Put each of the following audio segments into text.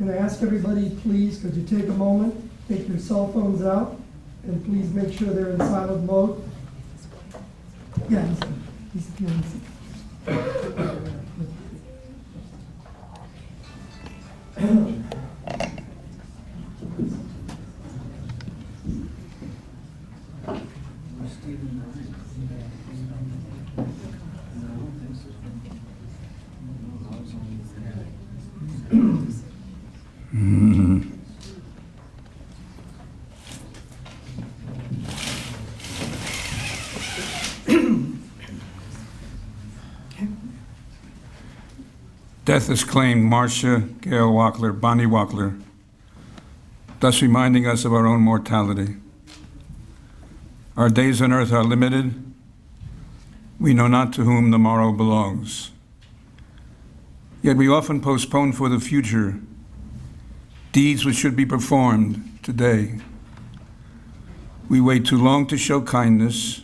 Can I ask everybody, please, could you take a moment, take your cell phones out, and please make sure they're in silent mode? Yeah, Death has claimed Marsha, Gail Wachler, Bonnie Wachler, thus reminding us of our own mortality. Our days on earth are limited. We know not to whom the morrow belongs. Yet we often postpone for the future deeds which should be performed today. We wait too long to show kindness,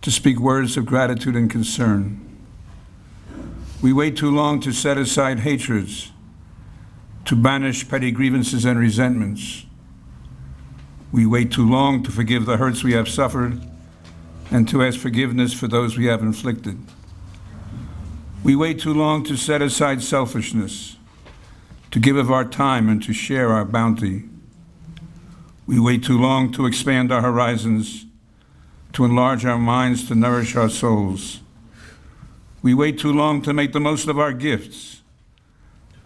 to speak words of gratitude and concern. We wait too long to set aside hatreds, to banish petty grievances and resentments. We wait too long to forgive the hurts we have suffered and to ask forgiveness for those we have inflicted. We wait too long to set aside selfishness, to give of our time and to share our bounty. We wait too long to expand our horizons, to enlarge our minds, to nourish our souls. We wait too long to make the most of our gifts,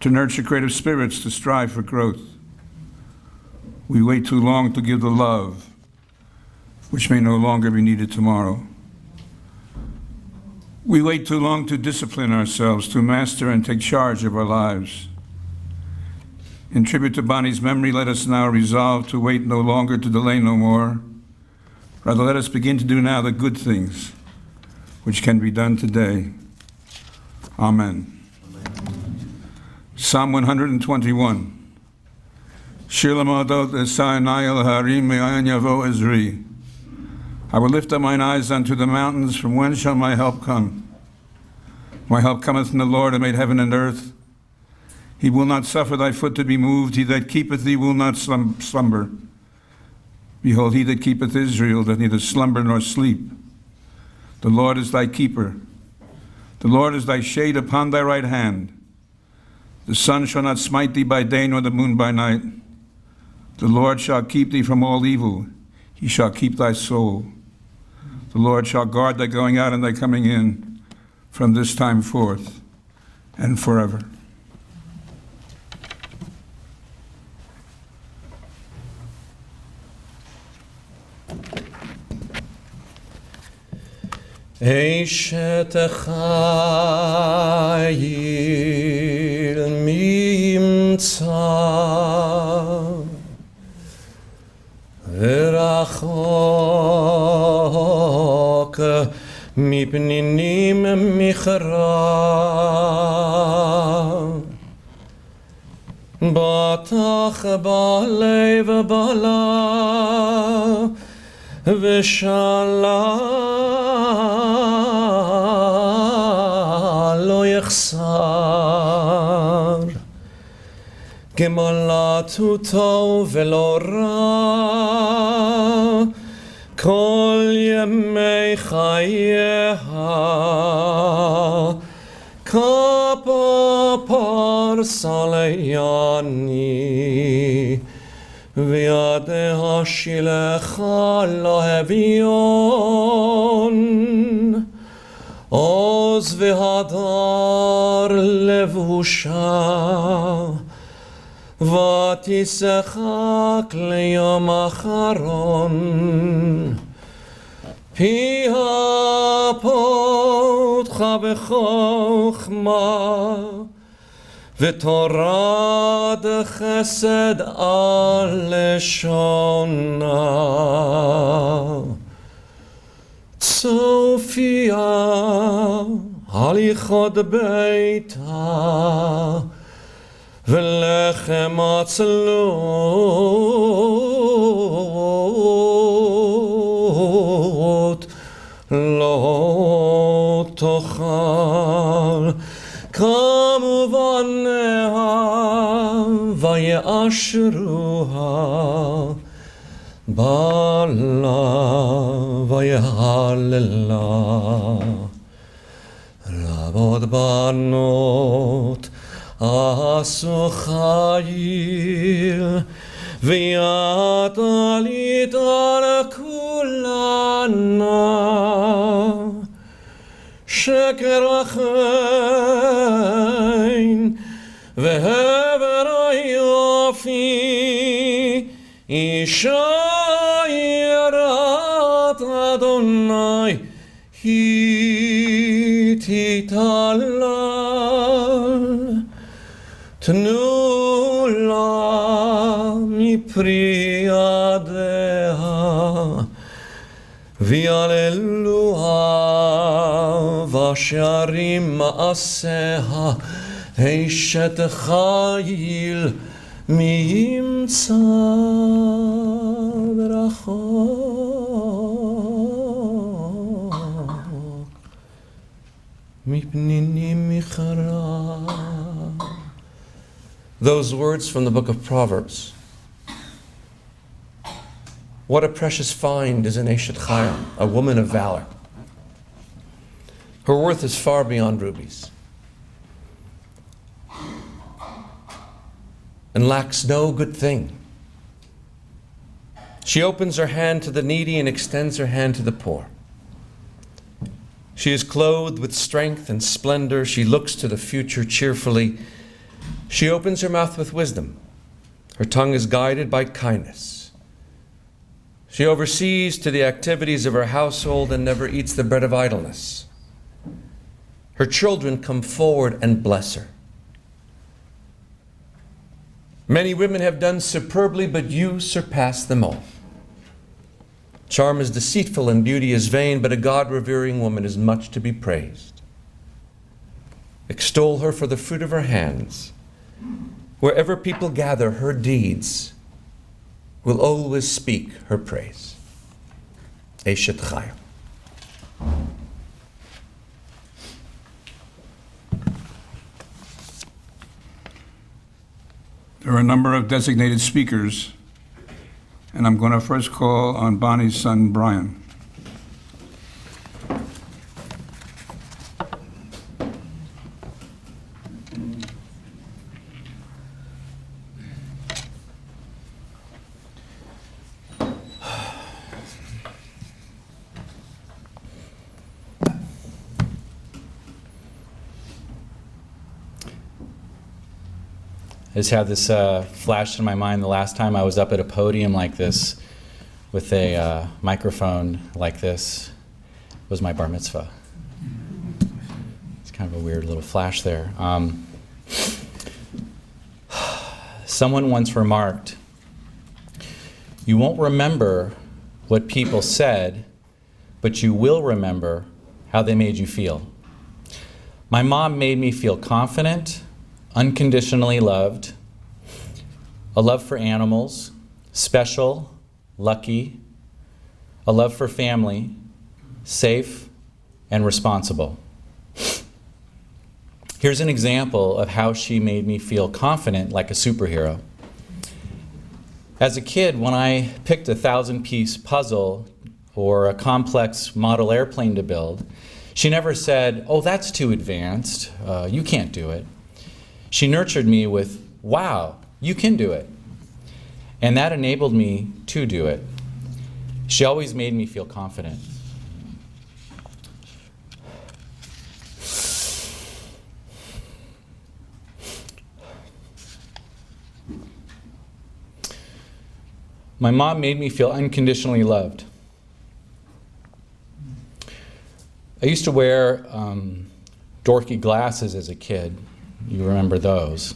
to nurture creative spirits, to strive for growth. We wait too long to give the love, which may no longer be needed tomorrow. We wait too long to discipline ourselves, to master and take charge of our lives. In tribute to Bonnie's memory, let us now resolve to wait no longer, to delay no more. Rather, let us begin to do now the good things which can be done today. Amen. Psalm 121. Shir l'madot esaynai el harim me'ayin yavo ezri. I will lift up mine eyes unto the mountains, from whence shall my help come? My help cometh from the Lord, who made heaven and earth. He will not suffer thy foot to be moved. He that keepeth thee will not slumber. Behold, he that keepeth Israel doth neither slumber nor sleep. The Lord is thy keeper. The Lord is thy shade upon thy right hand. The sun shall not smite thee by day, nor the moon by night. The Lord shall keep thee from all evil. He shall keep thy soul. The Lord shall guard thy going out and thy coming in from this time forth and forever. אשת חיל ממצא ורחוק מפנינים מכרה בטח בלב בלה ושאלה לא יחסר גמלת הוא טוב ולא רע כל ימי חייה כפה פרסה ליני וידיה שילחה לאביון עוז והדר לבושה ותשחק ליום אחרון פיה פותחה בחוכמה ותורה דחסד על לשונה צופיה הליכות ביתה ולחם עצלות לא תאכל כמובן נאהב ויאשרוה בעלה ויהללה רבות בנות עשו חיל ויד עלית על כולנה שקר החיים והבר היופי אישה יראת אדוני היא תתהלל תנו לה מפרי ידיה ויעללוה ושערים מעשיה אשת חיל מימצא ורחוק מפנינים מחרה. Those words from the book of Proverbs. What a precious find is an Eshet Chayil, a woman of valor. Her worth is far beyond rubies and lacks no good thing. She opens her hand to the needy and extends her hand to the poor. She is clothed with strength and splendor. She looks to the future cheerfully. She opens her mouth with wisdom. Her tongue is guided by kindness. She oversees to the activities of her household and never eats the bread of idleness. Her children come forward and bless her. Many women have done superbly, but you surpass them all. Charm is deceitful and beauty is vain, but a God-revering woman is much to be praised. Extol her for the fruit of her hands. Wherever people gather, her deeds will always speak her praise. Eshet Chayil. There are a number of designated speakers, and I'm going to first call on Bonnie's son, Brian. I just had this flash in my mind the last time I was up at a podium like this with a microphone like this was my bar mitzvah. It's kind of a weird little flash there. Someone once remarked, "You won't remember what people said, but you will remember how they made you feel." My mom made me feel confident, unconditionally loved, a love for animals, special, lucky, a love for family, safe, and responsible. Here's an example of how she made me feel confident like a superhero. As a kid, when I picked a 1,000-piece puzzle or a complex model airplane to build, she never said, "Oh, that's too advanced, you can't do it." She nurtured me with, "Wow, you can do it." And that enabled me to do it. She always made me feel confident. My mom made me feel unconditionally loved. I used to wear dorky glasses as a kid. You remember those.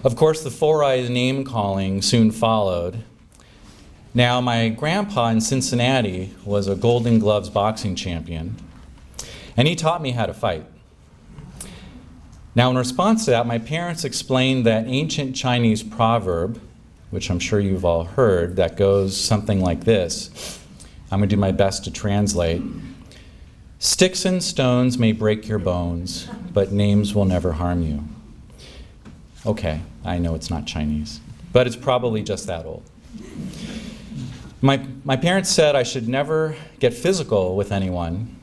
Of course, the Four Eyes name-calling soon followed. Now, my grandpa in Cincinnati was a Golden Gloves boxing champion, and he taught me how to fight. Now, in response to that, my parents explained that ancient Chinese proverb, which I'm sure you've all heard, that goes something like this. I'm going to do my best to translate. "Sticks and stones may break your bones, but names will never harm you." Okay, I know it's not Chinese, but it's probably just that old. My parents said I should never get physical with anyone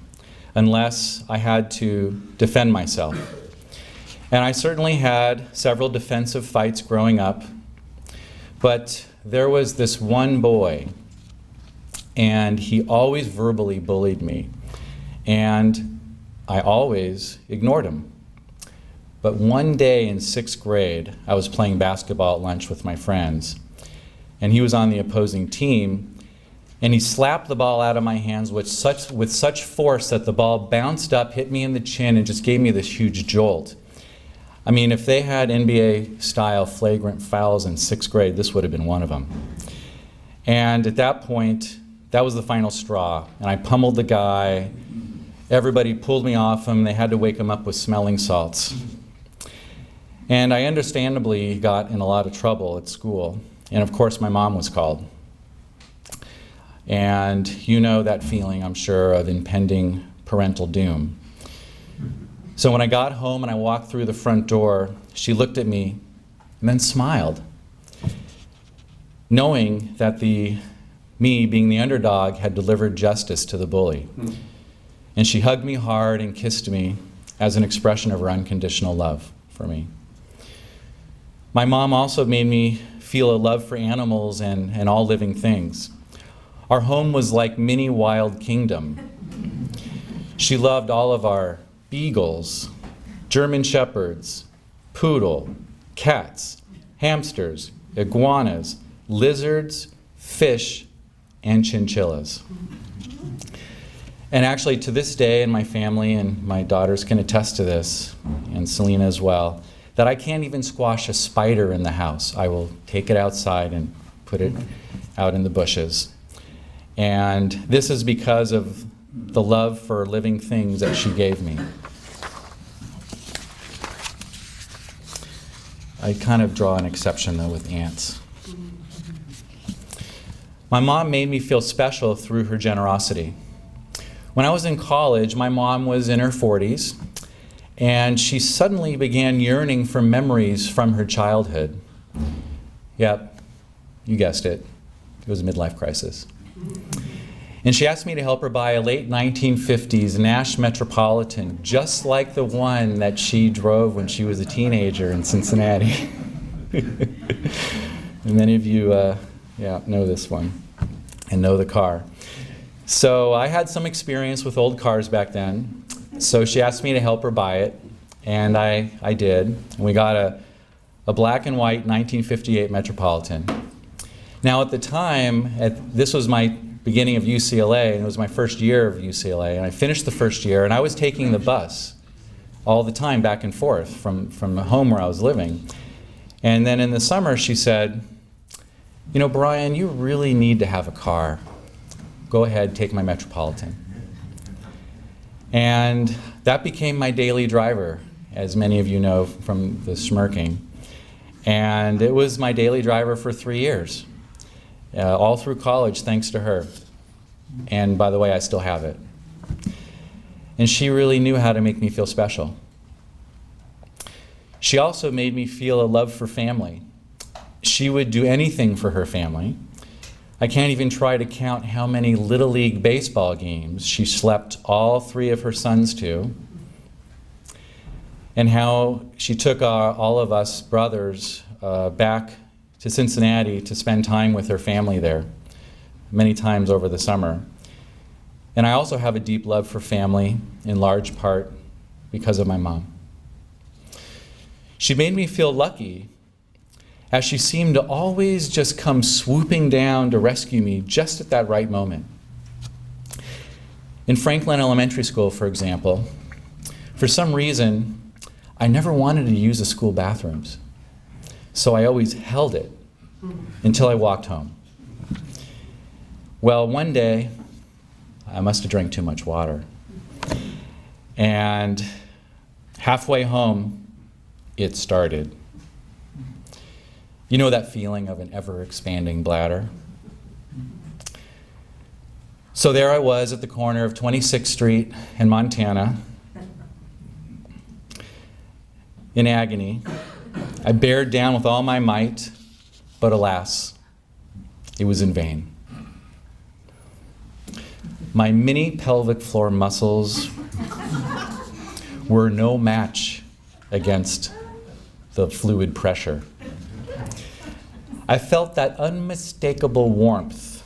unless I had to defend myself. And I certainly had several defensive fights growing up, but there was this one boy, and he always verbally bullied me, and I always ignored him. But one day in 6th grade, I was playing basketball at lunch with my friends, and he was on the opposing team, and he slapped the ball out of my hands with such force that the ball bounced up, hit me in the chin, and just gave me this huge jolt. I mean, if they had NBA-style flagrant fouls in 6th grade, this would have been one of them. And at that point, that was the final straw, and I pummeled the guy. Everybody pulled me off him. They had to wake him up with smelling salts. And I understandably got in a lot of trouble at school. And of course, my mom was called. And you know that feeling, I'm sure, of impending parental doom. So when I got home and I walked through the front door, she looked at me and then smiled, knowing that me, being the underdog, had delivered justice to the bully. And she hugged me hard and kissed me as an expression of her unconditional love for me. My mom also made me feel a love for animals and all living things. Our home was like mini wild kingdom. She loved all of our beagles, German shepherds, poodle, cats, hamsters, iguanas, lizards, fish, and chinchillas. And actually, to this day, and my family and my daughters can attest to this, and Selena as well, that I can't even squash a spider in the house. I will take it outside and put it out in the bushes. And this is because of the love for living things that she gave me. I kind of draw an exception, though, with ants. My mom made me feel special through her generosity. When I was in college, my mom was in her 40s, and she suddenly began yearning for memories from her childhood. Yep, you guessed it. It was a midlife crisis. And she asked me to help her buy a late 1950s Nash Metropolitan, just like the one that she drove when she was a teenager in Cincinnati. And many of you know this one and know the car. So I had some experience with old cars back then. So she asked me to help her buy it, and I did. And we got a black and white 1958 Metropolitan. Now at the time, this was my beginning of UCLA, and it was my first year of UCLA, and I finished the first year, and I was taking the bus all the time back and forth from the home where I was living. And then in the summer she said, "You know, Brian, you really need to have a car. Go ahead, take my Metropolitan." And that became my daily driver, as many of you know from the smirking. And it was my daily driver for 3 years, all through college, thanks to her. And by the way, I still have it. And she really knew how to make me feel special. She also made me feel a love for family. She would do anything for her family. I can't even try to count how many Little League baseball games she slept all 3 of her sons to, and how she took all of us brothers back to Cincinnati to spend time with her family there, many times over the summer. And I also have a deep love for family, in large part because of my mom. She made me feel lucky, as she seemed to always just come swooping down to rescue me just at that right moment. In Franklin Elementary School, for example, for some reason, I never wanted to use the school bathrooms. So I always held it until I walked home. Well, one day, I must have drank too much water. And halfway home, it started. You know that feeling of an ever-expanding bladder? So there I was at the corner of 26th Street in Montana, in agony, I bared down with all my might, but alas, it was in vain. My mini pelvic floor muscles were no match against the fluid pressure. I felt that unmistakable warmth,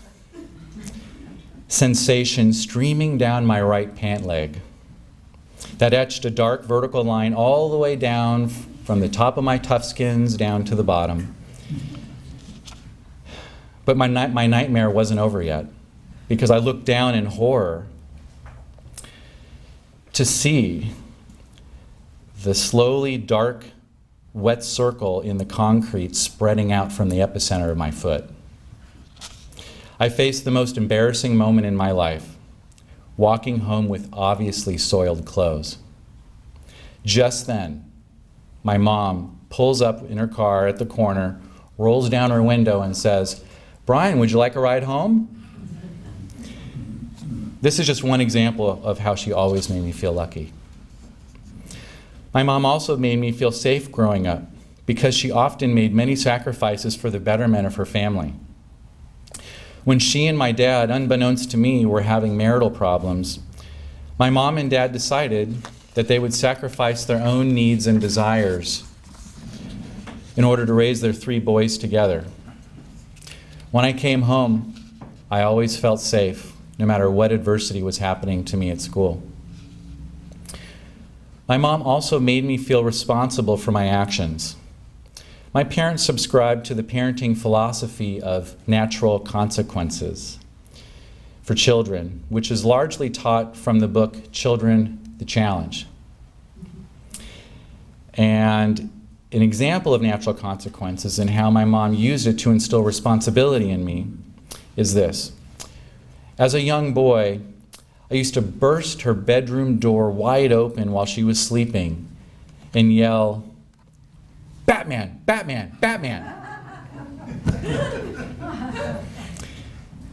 sensation streaming down my right pant leg that etched a dark vertical line all the way down from the top of my tough skins down to the bottom. But my nightmare wasn't over yet, because I looked down in horror to see the slowly dark, wet circle in the concrete spreading out from the epicenter of my foot. I faced the most embarrassing moment in my life, walking home with obviously soiled clothes. Just then, my mom pulls up in her car at the corner, rolls down her window and says, "Brian, would you like a ride home?" This is just one example of how she always made me feel lucky. My mom also made me feel safe growing up because she often made many sacrifices for the betterment of her family. When she and my dad, unbeknownst to me, were having marital problems, my mom and dad decided that they would sacrifice their own needs and desires in order to raise their 3 boys together. When I came home, I always felt safe, no matter what adversity was happening to me at school. My mom also made me feel responsible for my actions. My parents subscribed to the parenting philosophy of natural consequences for children, which is largely taught from the book Children, the Challenge. And an example of natural consequences and how my mom used it to instill responsibility in me is this. As a young boy, I used to burst her bedroom door wide open while she was sleeping and yell, "Batman, Batman, Batman."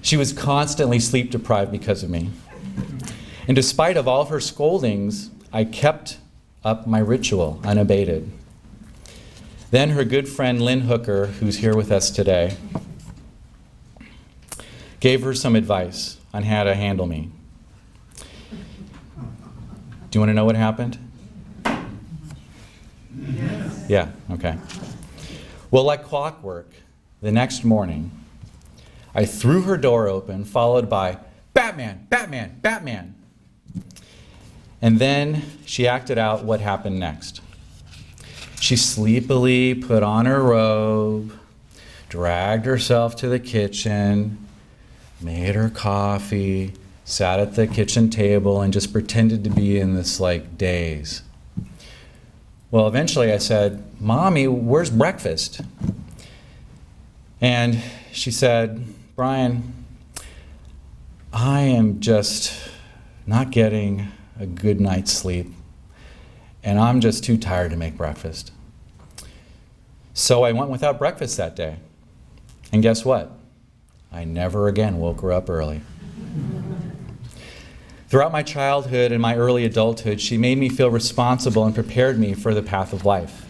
She was constantly sleep deprived because of me. And despite of all of her scoldings, I kept up my ritual unabated. Then her good friend Lynn Hooker, who's here with us today, gave her some advice on how to handle me. Do you want to know what happened? Yes. Yeah, okay. Well, like clockwork, the next morning, I threw her door open, followed by, "Batman, Batman, Batman." And then she acted out what happened next. She sleepily put on her robe, dragged herself to the kitchen, made her coffee, sat at the kitchen table, and just pretended to be in this daze. Well, eventually I said, "Mommy, where's breakfast?" And she said, "Brian, I am just not getting a good night's sleep, and I'm just too tired to make breakfast." So I went without breakfast that day. And guess what? I never again woke her up early. Throughout my childhood and my early adulthood, she made me feel responsible and prepared me for the path of life.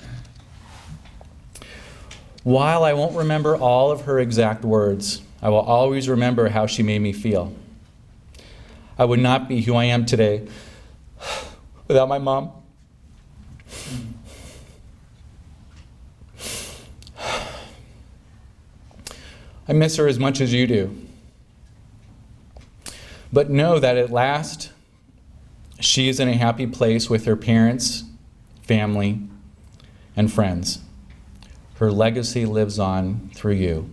While I won't remember all of her exact words, I will always remember how she made me feel. I would not be who I am today without my mom. I miss her as much as you do. But know that at last, she is in a happy place with her parents, family, and friends. Her legacy lives on through you.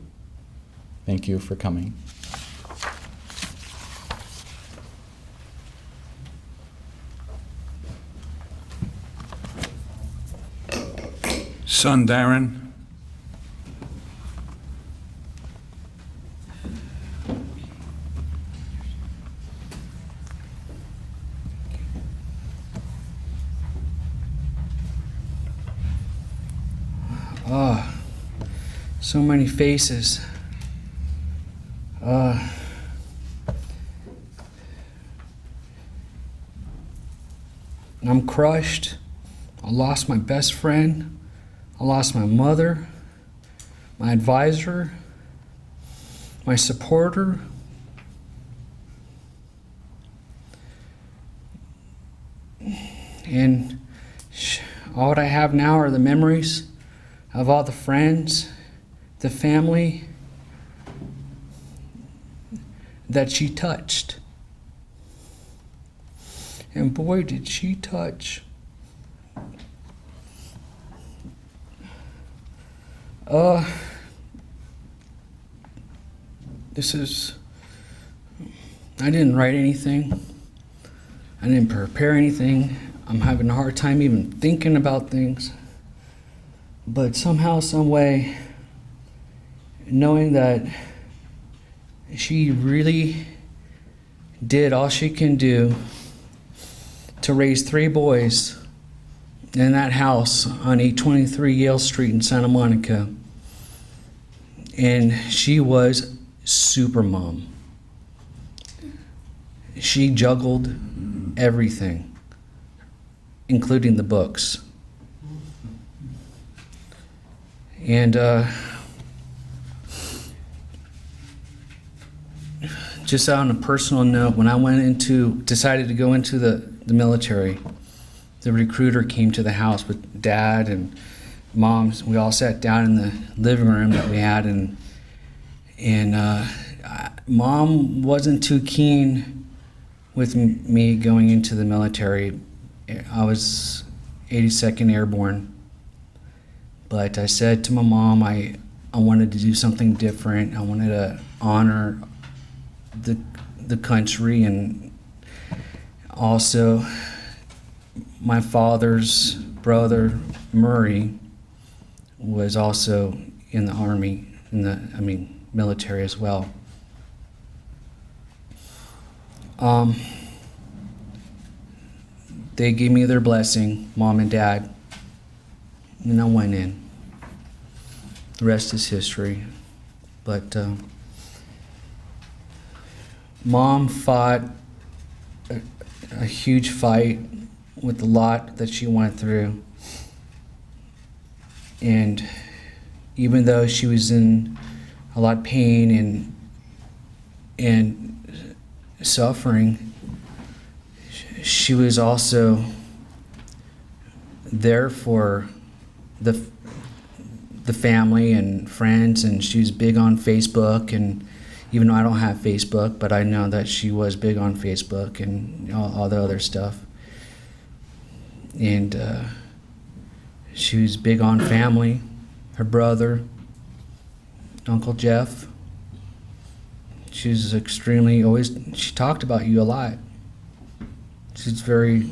Thank you for coming. Son Darren. Oh, so many faces. I'm crushed. I lost my best friend. I lost my mother, my advisor, my supporter. And all that I have now are the memories of all the friends, the family that she touched. And boy, did she touch. I didn't write anything. I didn't prepare anything. I'm having a hard time even thinking about things. But somehow, some way, knowing that she really did all she can do to raise 3 boys in that house on 823 Yale Street in Santa Monica. And she was super mom. She juggled everything, including the books. And just on a personal note, when I decided to go into the military, the recruiter came to the house with Dad and Mom. We all sat down in the living room that we had, and Mom wasn't too keen with me going into the military. I was 82nd Airborne, but I said to my mom I wanted to do something different. I wanted to honor the country, and also my father's brother Murray was also in the Army, military as well. They gave me their blessing, Mom and Dad, and I went in. The rest is history. But Mom fought a huge fight with a lot that she went through. And even though she was in a lot of pain and suffering, she was also there for the family and friends, and she was big on Facebook. And even though I don't have Facebook, but I know that she was big on Facebook and all the other stuff. And she was big on family, her brother, Uncle Jeff. She was she talked about you a lot. She's very,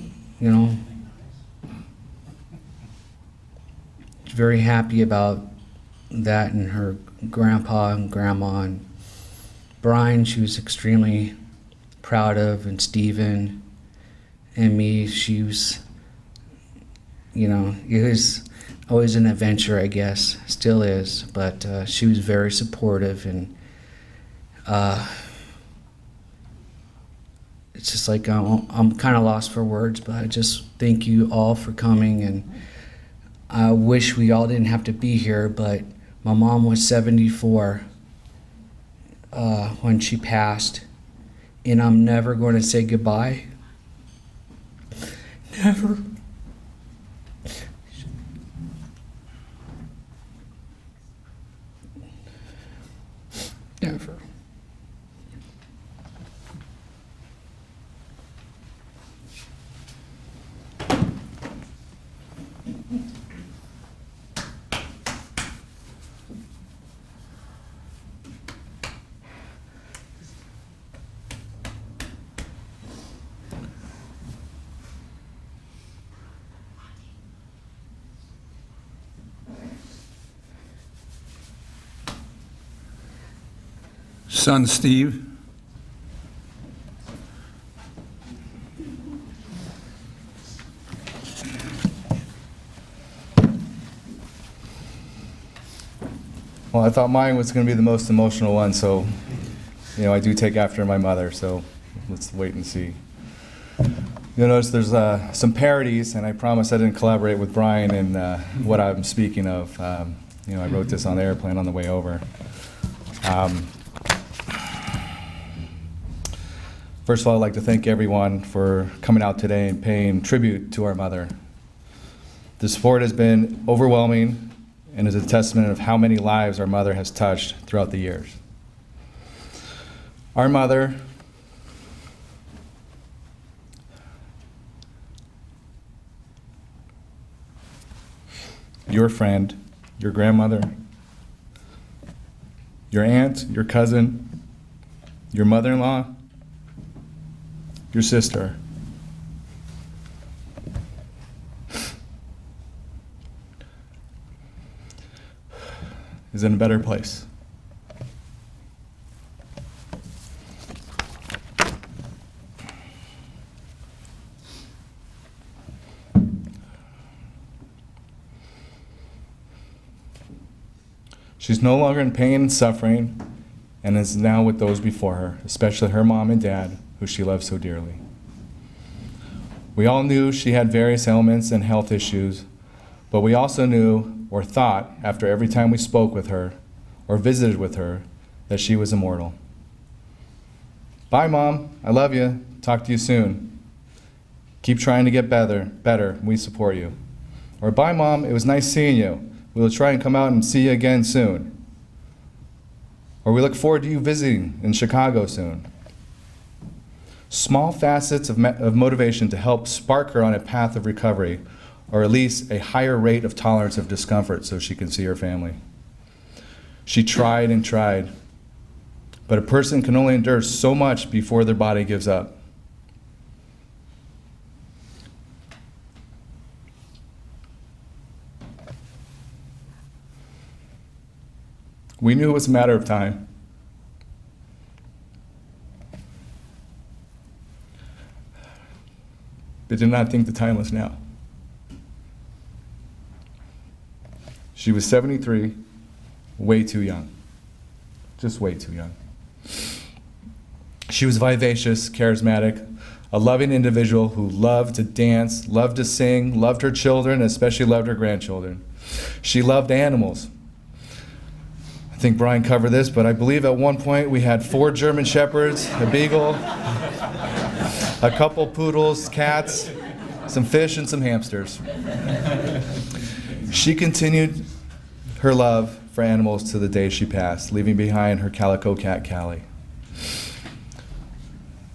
very happy about that, and her grandpa and grandma and Brian she was extremely proud of, and Stephen and me. She was, it was always an adventure, I guess, still is, but she was very supportive, and it's just like I'm kind of lost for words, but I just thank you all for coming, and I wish we all didn't have to be here, but my mom was 74 when she passed, and I'm never going to say goodbye. Never. Never. Son Steve. Well, I thought mine was going to be the most emotional one, so, I do take after my mother, so let's wait and see. You'll notice there's some parodies, and I promise I didn't collaborate with Brian in what I'm speaking of. I wrote this on the airplane on the way over. First of all, I'd like to thank everyone for coming out today and paying tribute to our mother. The support has been overwhelming and is a testament of how many lives our mother has touched throughout the years. Our mother, your friend, your grandmother, your aunt, your cousin, your mother-in-law, your sister, is in a better place. She's no longer in pain and suffering and is now with those before her, especially her mom and dad, who she loves so dearly. We all knew she had various ailments and health issues, but we also knew or thought after every time we spoke with her or visited with her that she was immortal. Bye, Mom. I love you. Talk to you soon. Keep trying to get better. We support you. Or bye, Mom. It was nice seeing you. We will try and come out and see you again soon. Or we look forward to you visiting in Chicago soon. Small facets of motivation to help spark her on a path of recovery, or at least a higher rate of tolerance of discomfort so she can see her family. She tried and tried, but a person can only endure so much before their body gives up. We knew it was a matter of time. But did not think the time was now. She was 73, way too young. Just way too young. She was vivacious, charismatic, a loving individual who loved to dance, loved to sing, loved her children, especially loved her grandchildren. She loved animals. I think Brian covered this, but I believe at one point we had 4 German Shepherds, a beagle, a couple poodles, cats, some fish, and some hamsters. She continued her love for animals to the day she passed, leaving behind her calico cat, Callie.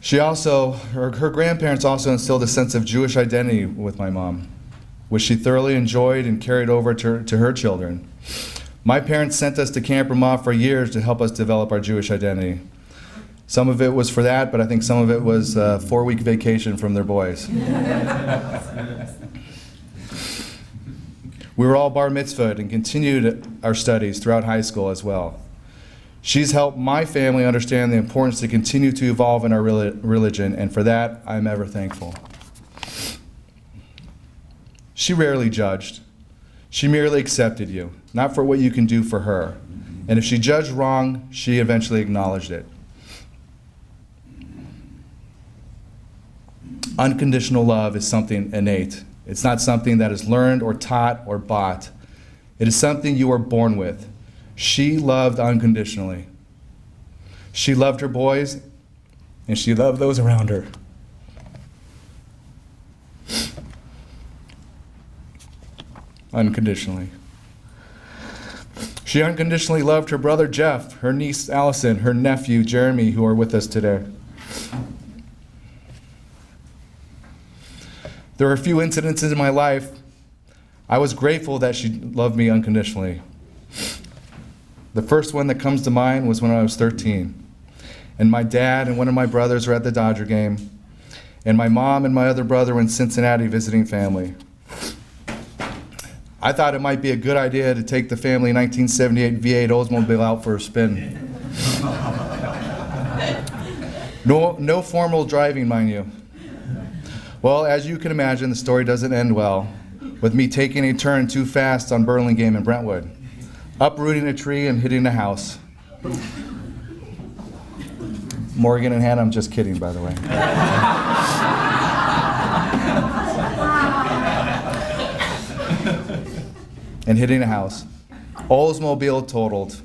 Her grandparents also instilled a sense of Jewish identity with my mom, which she thoroughly enjoyed and carried over to her children. My parents sent us to Camp Ramah for years to help us develop our Jewish identity. Some of it was for that, but I think some of it was a 4-week vacation from their boys. We were all bar mitzvahed and continued our studies throughout high school as well. She's helped my family understand the importance to continue to evolve in our religion, and for that, I'm ever thankful. She rarely judged. She merely accepted you, not for what you can do for her. And if she judged wrong, she eventually acknowledged it. Unconditional love is something innate. It's not something that is learned or taught or bought. It is something you are born with. She loved unconditionally. She loved her boys, and she loved those around her. Unconditionally. She unconditionally loved her brother Jeff, her niece Allison, her nephew Jeremy, who are with us today. There were a few incidences in my life. I was grateful that she loved me unconditionally. The first one that comes to mind was when I was 13. And my dad and one of my brothers were at the Dodger game. And my mom and my other brother were in Cincinnati visiting family. I thought it might be a good idea to take the family 1978 V8 Oldsmobile out for a spin. No formal driving, mind you. Well, as you can imagine, the story doesn't end well, with me taking a turn too fast on Burlingame and Brentwood, uprooting a tree and hitting a house. Morgan and Hannah, I'm just kidding, by the way. and hitting a house. Oldsmobile totaled.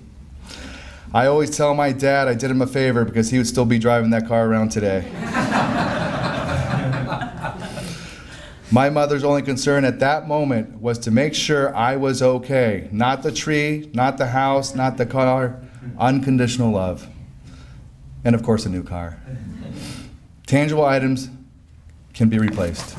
I always tell my dad I did him a favor because he would still be driving that car around today. My mother's only concern at that moment was to make sure I was okay. Not the tree, not the house, not the car. Unconditional love. And of course, a new car. Tangible items can be replaced.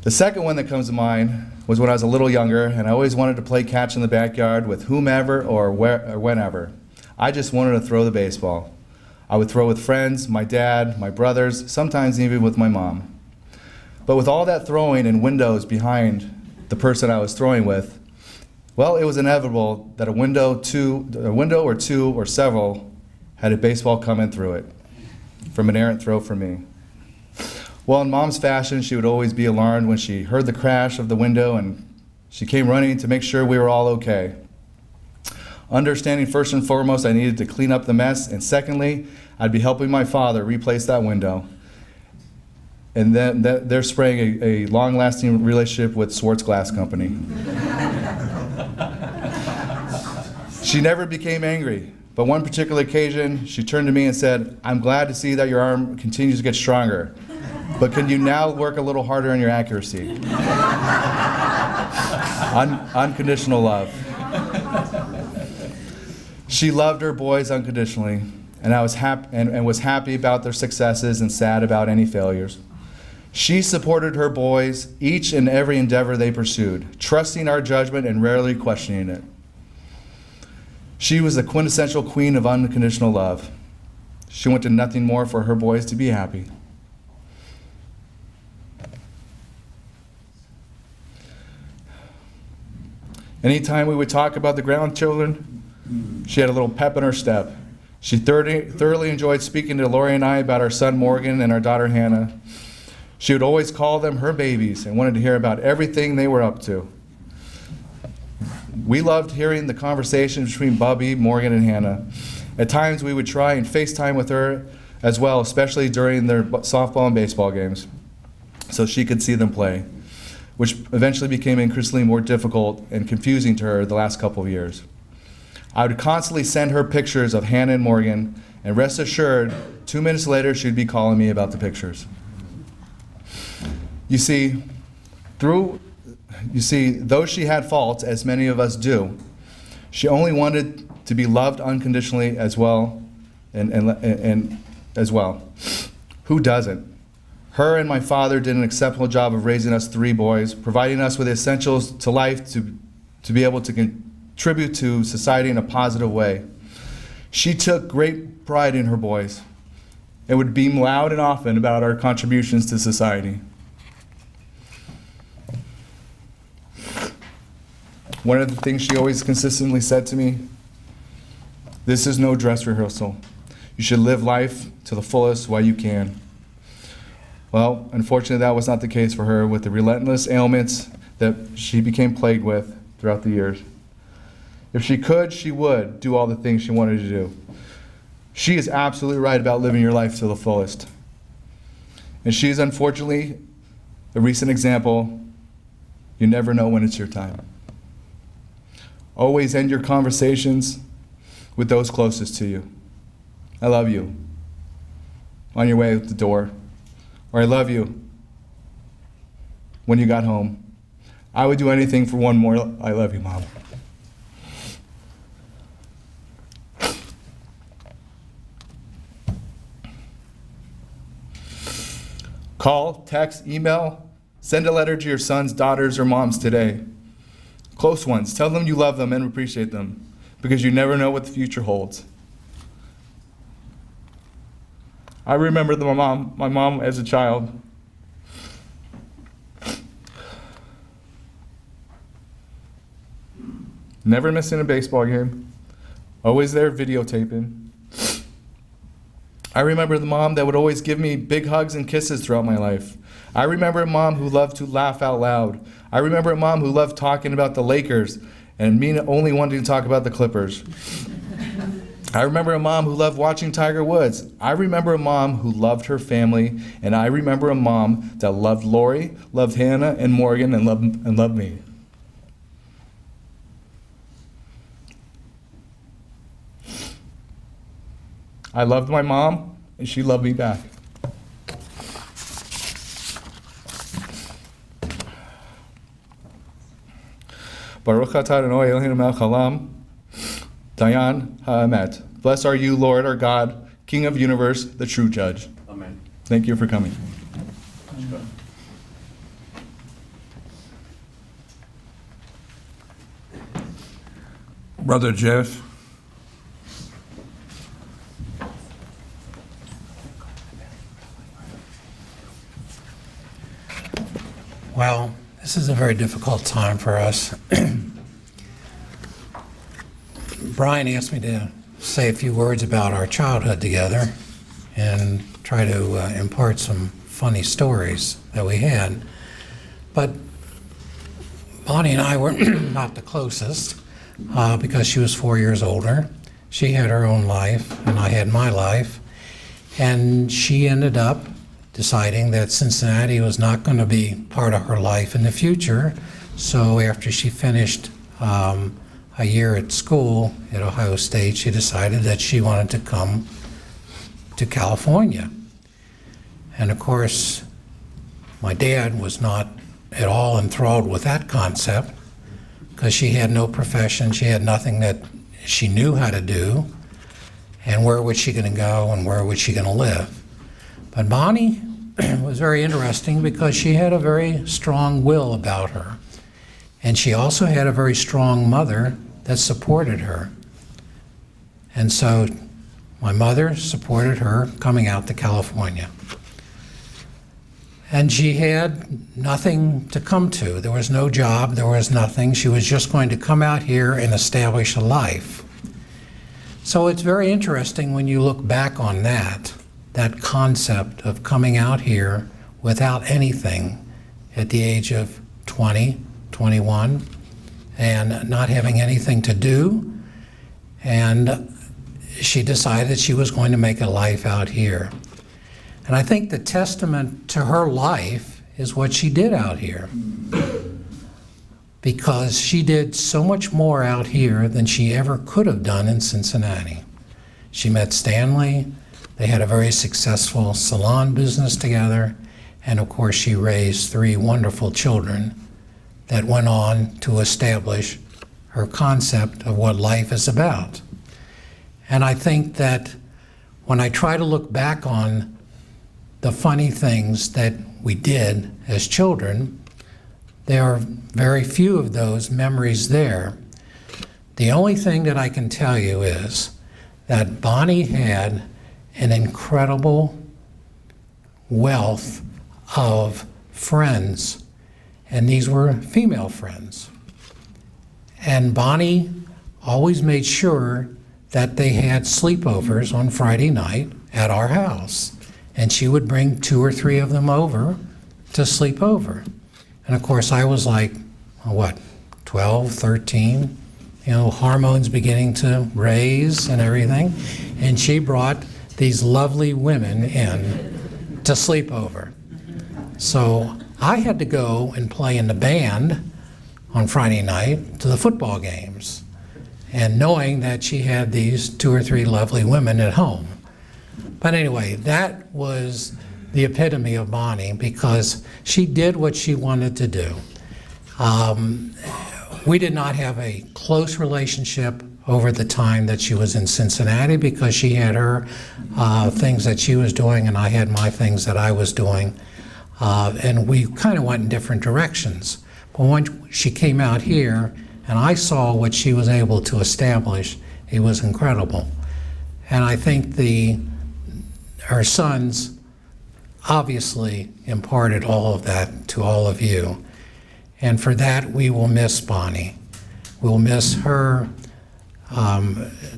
The second one that comes to mind was when I was a little younger, and I always wanted to play catch in the backyard with whomever or whenever. I just wanted to throw the baseball. I would throw with friends, my dad, my brothers, sometimes even with my mom. But with all that throwing and windows behind the person I was throwing with, well, it was inevitable that a window or two or several had a baseball coming through it from an errant throw from me. Well, in Mom's fashion, she would always be alarmed when she heard the crash of the window, and she came running to make sure we were all okay. Understanding first and foremost I needed to clean up the mess, and secondly, I'd be helping my father replace that window. And then they're spraying a long-lasting relationship with Swartz Glass Company. She never became angry, but one particular occasion, she turned to me and said, "I'm glad to see that your arm continues to get stronger, but can you now work a little harder on your accuracy?" Unconditional love. She loved her boys unconditionally, and was happy about their successes and sad about any failures. She supported her boys each and every endeavor they pursued, trusting our judgment and rarely questioning it. She was the quintessential queen of unconditional love. She wanted nothing more for her boys to be happy. Anytime we would talk about the grandchildren, she had a little pep in her step. She thoroughly enjoyed speaking to Lori and I about our son Morgan and our daughter Hannah. She would always call them her babies and wanted to hear about everything they were up to. We loved hearing the conversations between Bubby, Morgan, and Hannah. At times we would try and FaceTime with her as well, especially during their softball and baseball games, so she could see them play, which eventually became increasingly more difficult and confusing to her the last couple of years. I would constantly send her pictures of Hannah and Morgan, and rest assured, 2 minutes later, she'd be calling me about the pictures. You see, though she had faults, as many of us do, she only wanted to be loved unconditionally as well, and as well. Who doesn't? Her and my father did an exceptional job of raising us 3 boys, providing us with the essentials to life to be able to contribute to society in a positive way. She took great pride in her boys and would beam loud and often about our contributions to society. One of the things she always consistently said to me, "This is no dress rehearsal. You should live life to the fullest while you can." Well, unfortunately, that was not the case for her with the relentless ailments that she became plagued with throughout the years. If she could, she would do all the things she wanted to do. She is absolutely right about living your life to the fullest. And she is unfortunately a recent example. You never know when it's your time. Always end your conversations with those closest to you. "I love you," on your way out the door. Or "I love you," when you got home. I would do anything for one more "I love you, Mom." Call, text, email, send a letter to your sons, daughters, or moms today. Close ones. Tell them you love them and appreciate them, because you never know what the future holds. I remember my mom as a child. Never missing a baseball game. Always there videotaping. I remember the mom that would always give me big hugs and kisses throughout my life. I remember a mom who loved to laugh out loud. I remember a mom who loved talking about the Lakers and me only wanting to talk about the Clippers. I remember a mom who loved watching Tiger Woods. I remember a mom who loved her family, and I remember a mom that loved Lori, loved Hannah and Morgan, and loved me. I loved my mom, and she loved me back. Baruch atah Adonai Eloheinu melech haolam, Dayan ha'emet. Blessed are you, Lord, our God, King of the universe, the true judge. Amen. Thank you for coming. Brother Jeff. Well, this is a very difficult time for us. Brian asked me to say a few words about our childhood together and try to impart some funny stories that we had. But Bonnie and I were not the closest because she was 4 years older. She had her own life and I had my life. And she ended up deciding that Cincinnati was not going to be part of her life in the future. So after she finished a year at school at Ohio State, she decided that she wanted to come to California. And of course, my dad was not at all enthralled with that concept because she had no profession, she had nothing that she knew how to do, and where was she going to go and where was she going to live? But Bonnie was very interesting because she had a very strong will about her. And she also had a very strong mother that supported her. And so my mother supported her coming out to California. And she had nothing to come to. There was no job, there was nothing. She was just going to come out here and establish a life. So it's very interesting when you look back on that concept of coming out here without anything at the age of 20, 21, and not having anything to do. And she decided she was going to make a life out here. And I think the testament to her life is what she did out here. Because she did so much more out here than she ever could have done in Cincinnati. She met Stanley. They had a very successful salon business together. And of course, she raised 3 wonderful children that went on to establish her concept of what life is about. And I think that when I try to look back on the funny things that we did as children, there are very few of those memories there. The only thing that I can tell you is that Bonnie had an incredible wealth of friends, and these were female friends. And Bonnie always made sure that they had sleepovers on Friday night at our house. And she would bring 2 or 3 of them over to sleep over. And of course, I was like, 12, 13, hormones beginning to raise and everything. And she brought these lovely women in to sleep over. So I had to go and play in the band on Friday night to the football games, and knowing that she had these 2 or 3 lovely women at home. But anyway, that was the epitome of Bonnie because she did what she wanted to do. We did not have a close relationship over the time that she was in Cincinnati because she had her things that she was doing and I had my things that I was doing. And we kind of went in different directions. But when she came out here and I saw what she was able to establish, it was incredible. And I think her sons obviously imparted all of that to all of you. And for that, we will miss Bonnie. We'll miss her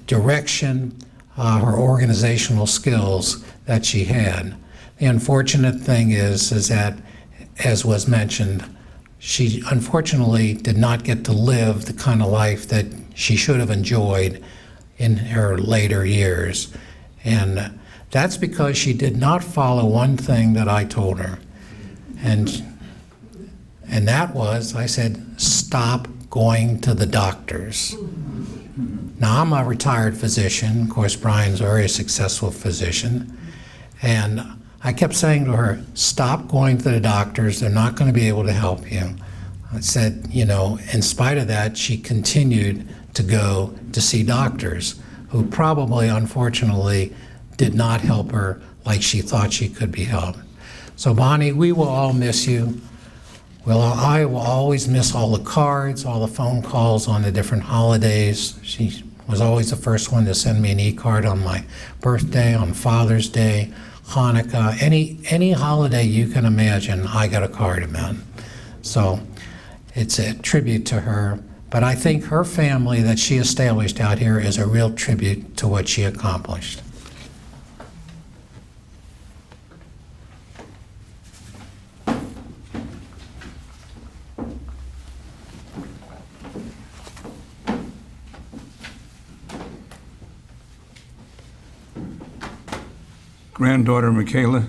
direction, her organizational skills that she had. The unfortunate thing is that, as was mentioned, she unfortunately did not get to live the kind of life that she should have enjoyed in her later years. And that's because she did not follow one thing that I told her. And that was, I said, stop going to the doctors. Now, I'm a retired physician. Of course, Brian's a very successful physician. And I kept saying to her, stop going to the doctors. They're not going to be able to help you. I said, you know, in spite of that, she continued to go to see doctors who probably, unfortunately, did not help her like she thought she could be helped. So, Bonnie, we will all miss you. I will always miss all the cards, all the phone calls on the different holidays. She was always the first one to send me an e-card on my birthday, on Father's Day, Hanukkah, any holiday you can imagine, I got a card about. So it's a tribute to her. But I think her family that she established out here is a real tribute to what she accomplished. Granddaughter Michaela.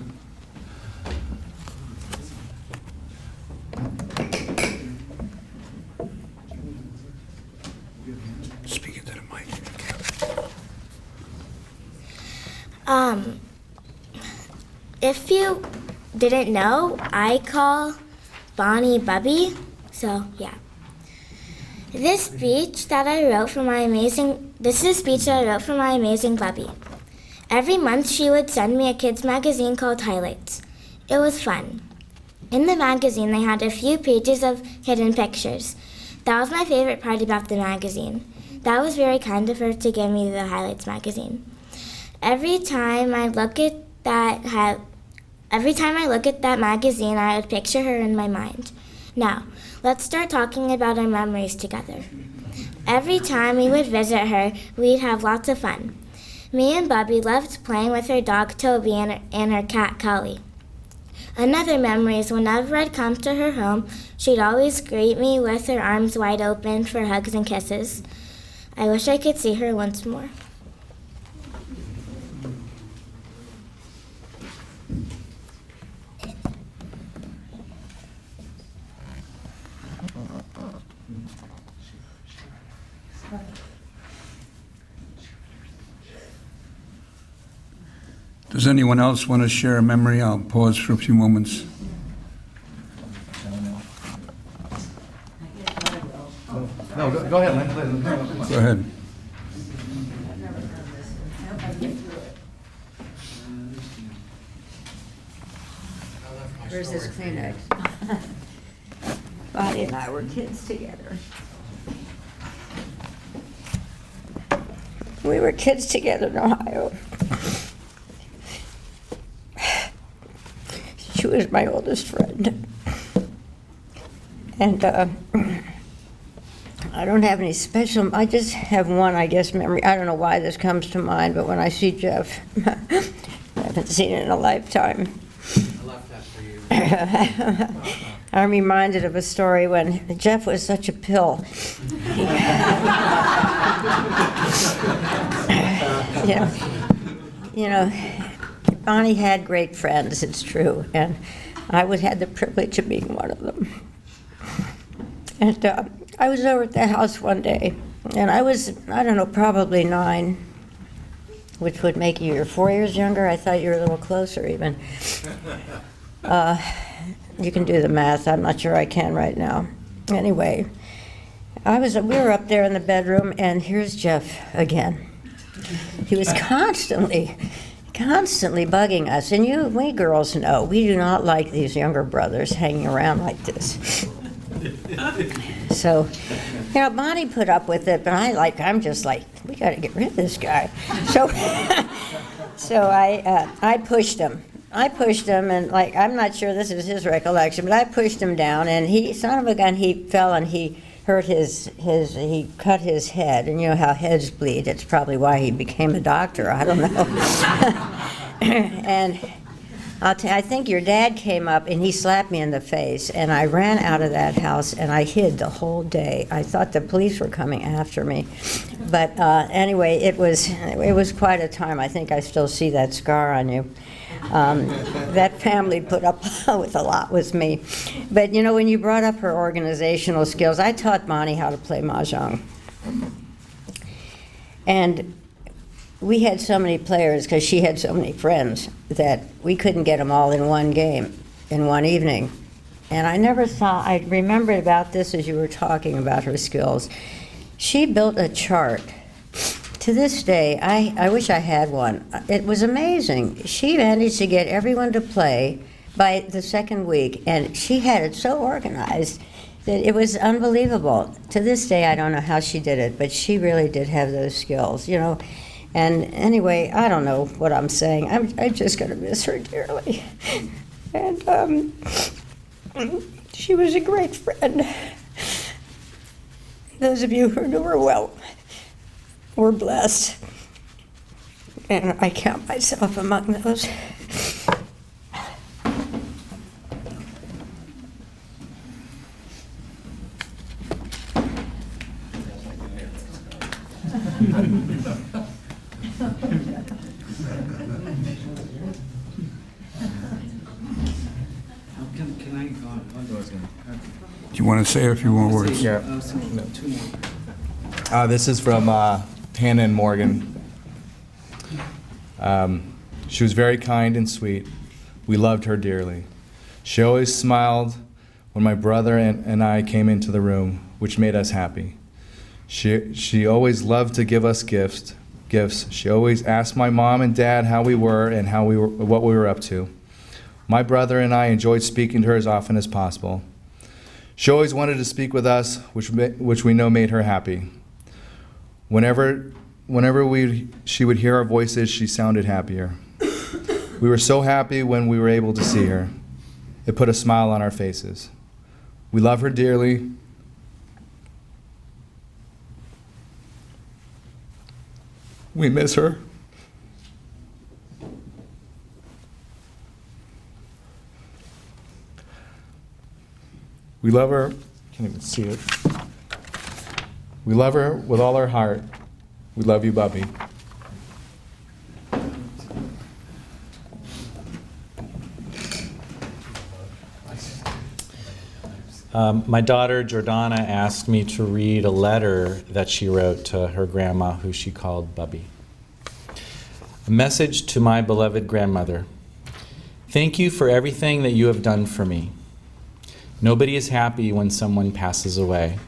Speak into the mic, Michaela. If you didn't know, I call Bonnie Bubby, so yeah. This is a speech that I wrote for my amazing Bubby. Every month she would send me a kids magazine called Highlights. It was fun. In the magazine they had a few pages of hidden pictures. That was my favorite part about the magazine. That was very kind of her to give me the Highlights magazine. Every time I look at that magazine, I would picture her in my mind. Now, let's start talking about our memories together. Every time we would visit her, we'd have lots of fun. Me and Bubby loved playing with her dog Toby and her cat Cully. Another memory is whenever I'd come to her home, she'd always greet me with her arms wide open for hugs and kisses. I wish I could see her once more. Does anyone else want to share a memory? I'll pause for a few moments. No, go ahead, Lynn. Go ahead. Where's this Kleenex? Bonnie and I were kids together. We were kids together in Ohio. She was my oldest friend. And I don't have any special, I just have one, I guess, memory. I don't know why this comes to mind, but when I see Jeff, I haven't seen it in a lifetime. I left that for you. I'm reminded of a story when Jeff was such a pill. You know, Bonnie had great friends, it's true, and I had the privilege of being one of them. And I was over at the house one day, and I was, I don't know, probably 9, which would make you 4 years younger. I thought you were a little closer even. You can do the math. I'm not sure I can right now. Anyway, we were up there in the bedroom, and here's Jeff again. He was constantly bugging us. And we girls know, we do not like these younger brothers hanging around like this. So, Bonnie put up with it, but I'm just like, we got to get rid of this guy. So I pushed him. And I'm not sure this is his recollection, but I pushed him down, and son of a gun, he fell and he hurt he cut his head, and you know how heads bleed. It's probably why he became a doctor. I don't know. And I think your dad came up and he slapped me in the face, and I ran out of that house and I hid the whole day. I thought the police were coming after me. But anyway, it was quite a time. I think I still see that scar on you. That family put up with a lot with me. But you know, when you brought up her organizational skills, I taught Bonnie how to play mahjong. And we had so many players because she had so many friends that we couldn't get them all in one game, in one evening. And I remembered about this as you were talking about her skills. She built a chart. To this day, I wish I had one. It was amazing. She managed to get everyone to play by the second week, and she had it so organized that it was unbelievable. To this day, I don't know how she did it, but she really did have those skills, you know. And anyway, I don't know what I'm saying. I'm just going to miss her dearly. And she was a great friend. Those of you who knew her well were blessed. And I count myself among those. Can I go on? Do you want to say a few more words? Yeah. Two more. This is from Hannah and Morgan. She was very kind and sweet. We loved her dearly. She always smiled when my brother and I came into the room, which made us happy. She always loved to give us gifts. She always asked my mom and dad how we were and what we were up to. My brother and I enjoyed speaking to her as often as possible. She always wanted to speak with us, which we know made her happy. Whenever she would hear our voices, she sounded happier. We were so happy when we were able to see her. It put a smile on our faces. We love her dearly. We miss her. We love her. Can't even see it. We love her with all our heart. We love you, Bubby. My daughter Jordana asked me to read a letter that she wrote to her grandma, who she called Bubby. A message to my beloved grandmother. Thank you for everything that you have done for me. Nobody is happy when someone passes away,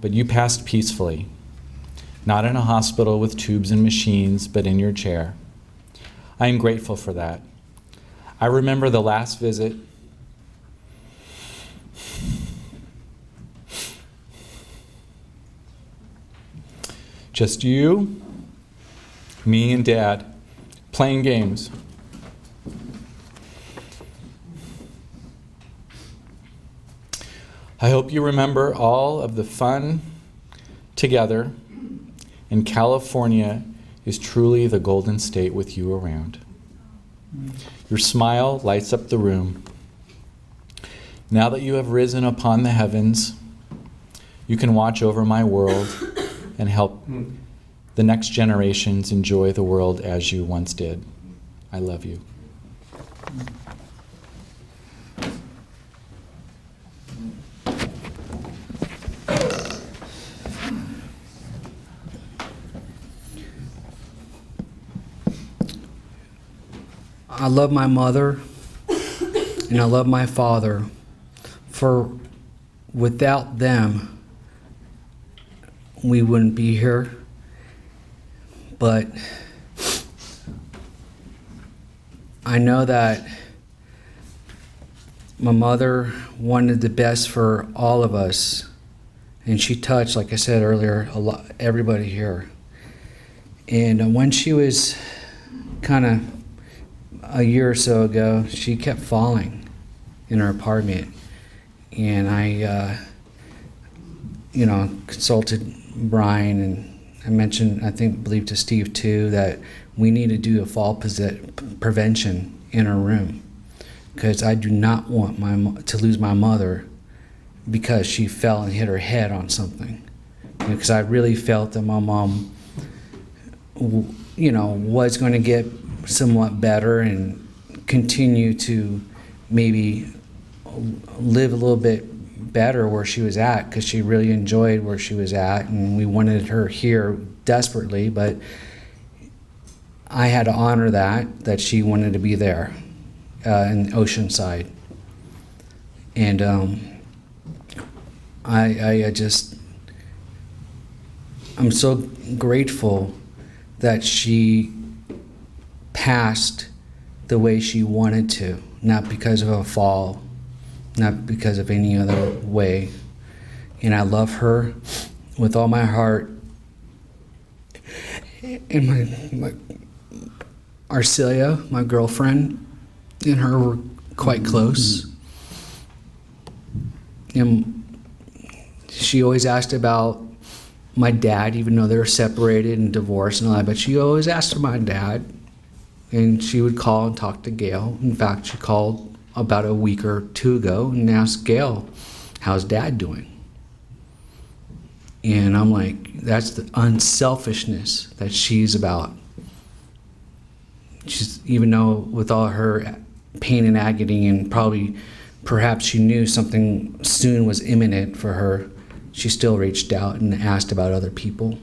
but you passed peacefully, not in a hospital with tubes and machines, but in your chair. I am grateful for that. I remember the last visit. Just you, me and Dad, playing games. I hope you remember all of the fun together, and California is truly the golden state with you around. Your smile lights up the room. Now that you have risen upon the heavens, you can watch over my world and help the next generations enjoy the world as you once did. I love you. I love my mother and I love my father, for without them, we wouldn't be here. But I know that my mother wanted the best for all of us, and she touched, like I said earlier, everybody here. And when she was kind of a year or so ago, she kept falling in her apartment, and I consulted Brian, and I mentioned, believe to Steve too, that we need to do a fall prevention, in her room, because I do not want to lose my mother because she fell and hit her head on something. Because I really felt that my mom, was going to get somewhat better and continue to maybe live a little bit better where she was at, because she really enjoyed where she was at, and we wanted her here desperately, but I had to honor that she wanted to be there in Oceanside. And I'm so grateful that she passed the way she wanted to, not because of a fall, not because of any other way. And I love her with all my heart. And my Arcelia, my girlfriend, and her were quite close. And she always asked about my dad, even though they were separated and divorced and all that, but she always asked for my dad. And she would call and talk to Gail. In fact, she called about a week or two ago and asked Gail, how's Dad doing? And I'm like, that's the unselfishness that she's about. She's, even though with all her pain and agony, and perhaps she knew something soon was imminent for her, she still reached out and asked about other people.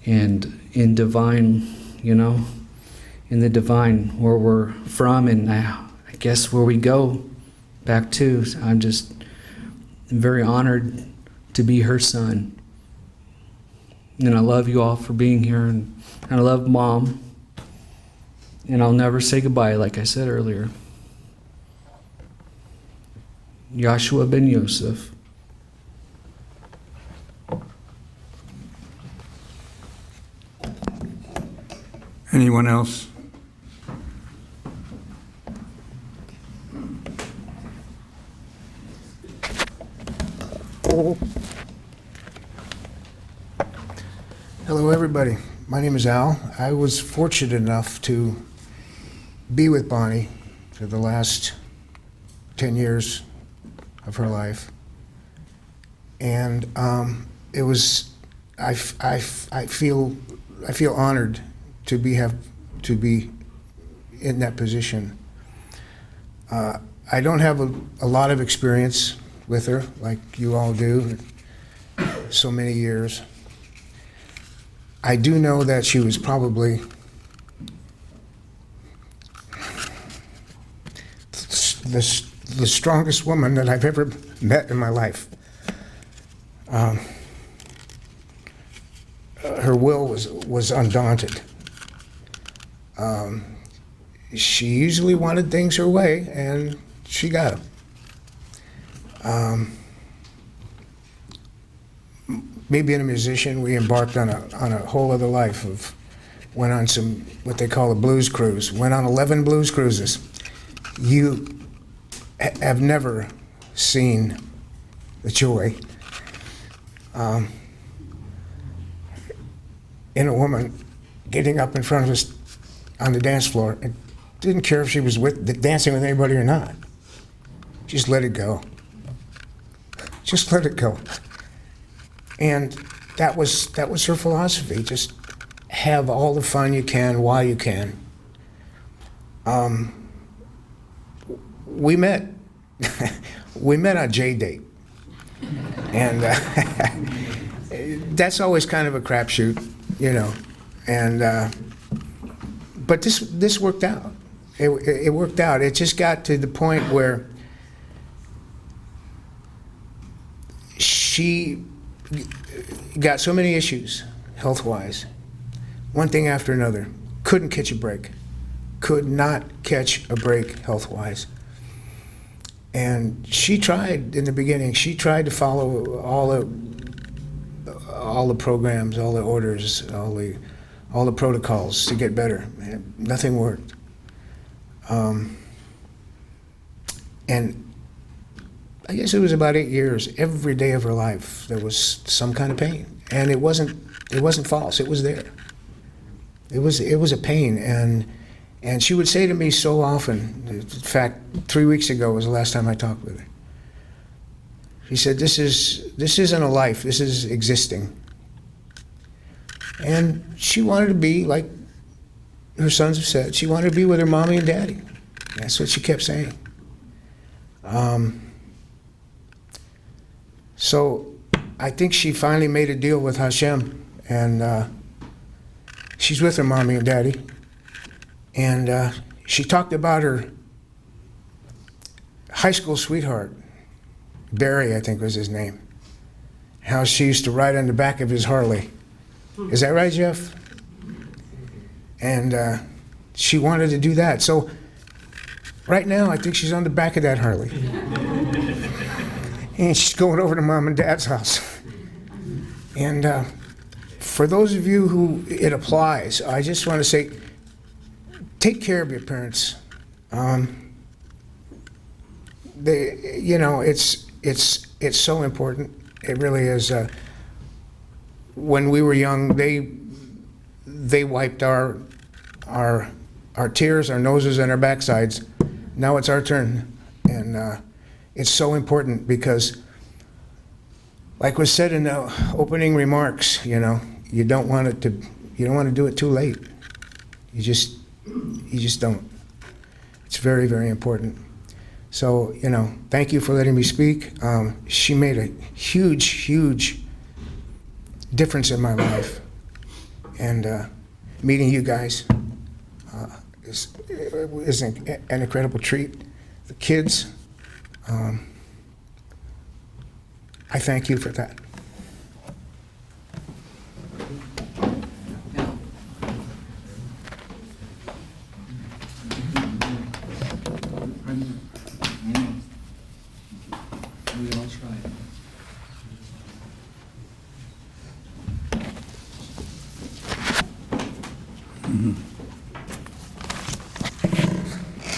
And in divine, in the divine, where we're from, and I guess where we go back to, I'm just very honored to be her son. And I love you all for being here, and I love Mom. And I'll never say goodbye, like I said earlier. Joshua ben Yosef. Anyone else? Hello, everybody. My name is Al. I was fortunate enough to be with Bonnie for the last 10 years of her life, and it was. I feel honored to be in that position. I don't have a lot of experience with her like you all do, so many years. I do know that she was probably the strongest woman that I've ever met in my life. Her will was undaunted. She usually wanted things her way, and she got them. Me being a musician, we embarked on a whole other life. Went on some, what they call a blues cruise. Went on 11 blues cruises. You have never seen the joy in a woman getting up in front of us on the dance floor and didn't care if she was dancing with anybody or not. Just let it go. Just let it go. And that was her philosophy. Just have all the fun you can while you can. We met. We met on J-Date, and that's always kind of a crapshoot, And but this worked out. It worked out. It just got to the point where she got so many issues, health-wise, one thing after another. Couldn't catch a break. Could not catch a break health-wise. And she tried in the beginning. She tried to follow all the programs, all the orders, all the protocols to get better. And nothing worked. And I guess it was about 8 years. Every day of her life, there was some kind of pain, and it wasn't false. It was there. It was a pain, and And she would say to me so often, in fact, 3 weeks ago was the last time I talked with her. She said, this isn't a life, this is existing. And she wanted to be, like her sons have said, she wanted to be with her mommy and daddy. That's what she kept saying. So I think she finally made a deal with Hashem, and she's with her mommy and daddy. And she talked about her high school sweetheart, Barry, I think was his name, how she used to ride on the back of his Harley. Is that right, Jeff? And she wanted to do that. So right now, I think she's on the back of that Harley. And she's going over to Mom and Dad's house. And for those of you who it applies, I just want to say, take care of your parents. It's so important. It really is. When we were young, they wiped our tears, our noses, and our backsides. Now it's our turn, and it's so important because, like was said in the opening remarks, you don't want to do it too late. You just don't. It's very, very important. So, thank you for letting me speak. She made a huge, huge difference in my life. And meeting you guys is an incredible treat. The kids, I thank you for that.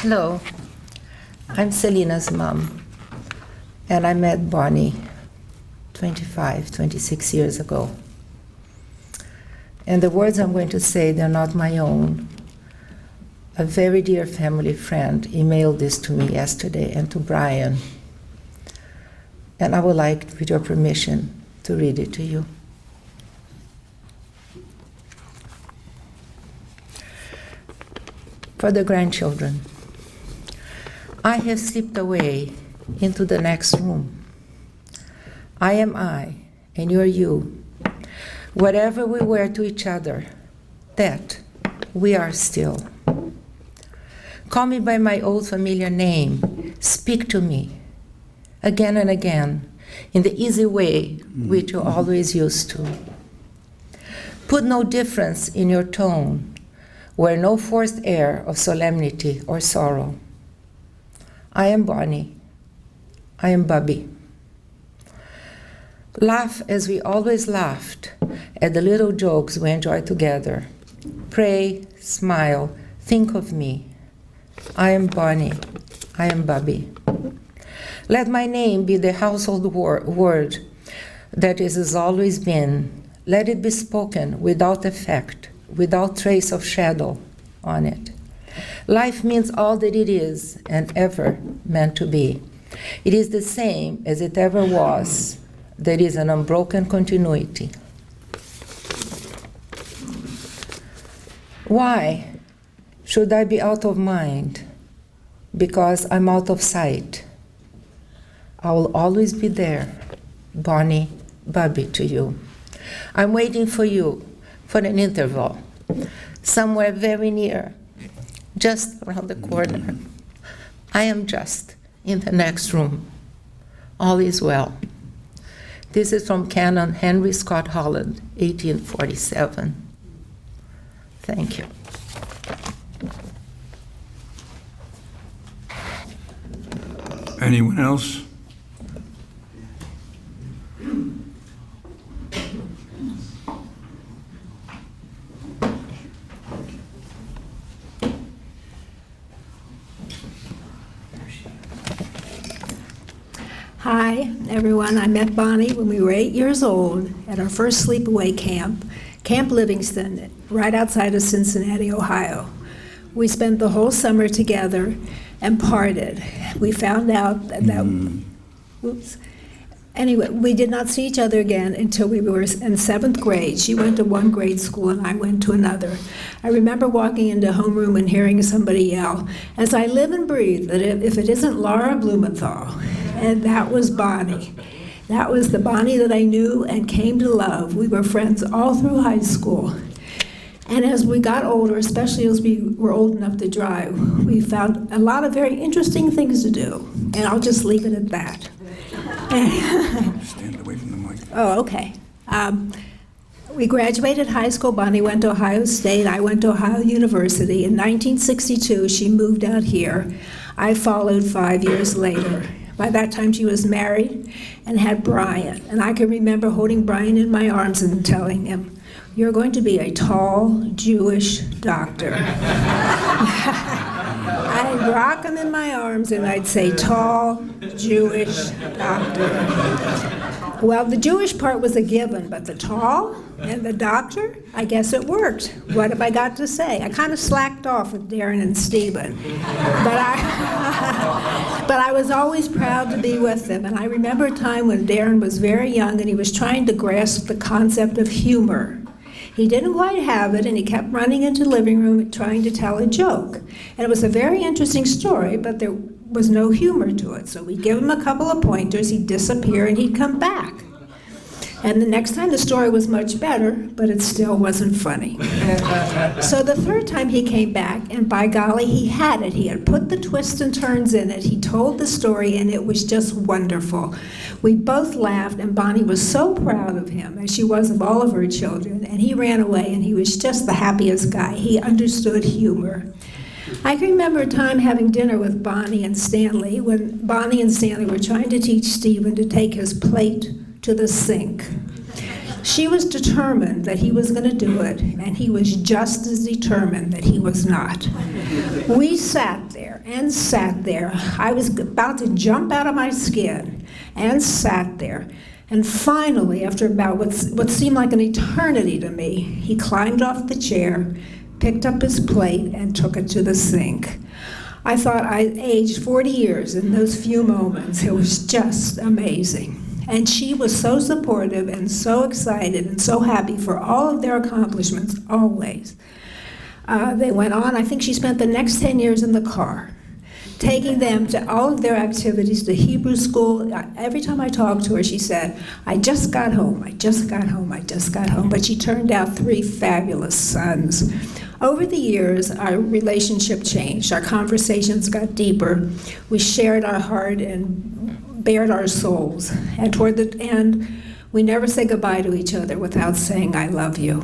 Hello, I'm Selina's mom, and I met Bonnie 26 years ago. And the words I'm going to say, they're not my own. A very dear family friend emailed this to me yesterday and to Brian. And I would like, with your permission, to read it to you. For the grandchildren. I have slipped away into the next room. I am I, and you're you. Whatever we were to each other, that we are still. Call me by my old familiar name. Speak to me again and again in the easy way which you always used to. Put no difference in your tone, wear no forced air of solemnity or sorrow. I am Bonnie. I am Bubby. Laugh as we always laughed at the little jokes we enjoy together. Pray, smile, think of me. I am Bonnie. I am Bubby. Let my name be the household word that it has always been. Let it be spoken without effect, without trace of shadow on it. Life means all that it is and ever meant to be. It is the same as it ever was. There is an unbroken continuity. Why should I be out of mind? Because I'm out of sight. I will always be there, Bonnie, Bubby to you. I'm waiting for you for an interval, somewhere very near, just around the corner. I am just in the next room. All is well. This is from Canon Henry Scott Holland, 1847. Thank you. Anyone else? Hi, everyone. I met Bonnie when we were 8 years old at our first sleepaway camp, Camp Livingston, right outside of Cincinnati, Ohio. We spent the whole summer together and parted. We found out that, oops. Anyway, we did not see each other again until we were in 7th grade. She went to one grade school and I went to another. I remember walking into homeroom and hearing somebody yell, "As I live and breathe, that if it isn't Laura Blumenthal." And that was Bonnie. That was the Bonnie that I knew and came to love. We were friends all through high school. And as we got older, especially as we were old enough to drive, we found a lot of very interesting things to do. And I'll just leave it at that. Stand away from the mic. Oh, okay. We graduated high school. Bonnie went to Ohio State. I went to Ohio University. In 1962, she moved out here. I followed 5 years later. By that time, she was married and had Brian. And I can remember holding Brian in my arms and telling him, "You're going to be a tall Jewish doctor." I'd rock him in my arms and I'd say, "Tall Jewish doctor." Well, the Jewish part was a given, but the tall and the doctor, I guess it worked. What have I got to say? I kind of slacked off with Darren and Stephen, but I was always proud to be with them. And I remember a time when Darren was very young and he was trying to grasp the concept of humor. He didn't quite have it, and he kept running into the living room trying to tell a joke. And it was a very interesting story, but there was no humor to it. So we'd give him a couple of pointers, he'd disappear, and he'd come back. And the next time the story was much better, but it still wasn't funny. So the third time he came back, and by golly, he had it. He had put the twists and turns in it. He told the story, and it was just wonderful. We both laughed, and Bonnie was so proud of him, as she was of all of her children, and he ran away, and he was just the happiest guy. He understood humor. I can remember a time having dinner with Bonnie and Stanley when Bonnie and Stanley were trying to teach Stephen to take his plate to the sink. She was determined that he was going to do it, and he was just as determined that he was not. We sat there and sat there. I was about to jump out of my skin and sat there. And finally, after about what seemed like an eternity to me, he climbed off the chair, picked up his plate, and took it to the sink. I thought I aged 40 years in those few moments. It was just amazing. And she was so supportive and so excited and so happy for all of their accomplishments, always. They went on. I think she spent the next 10 years in the car, taking them to all of their activities, to Hebrew school. Every time I talked to her, she said, "I just got home, I just got home, I just got home." But she turned out 3 fabulous sons. Over the years, our relationship changed. Our conversations got deeper. We shared our heart and bared our souls. And toward the end, we never say goodbye to each other without saying, "I love you."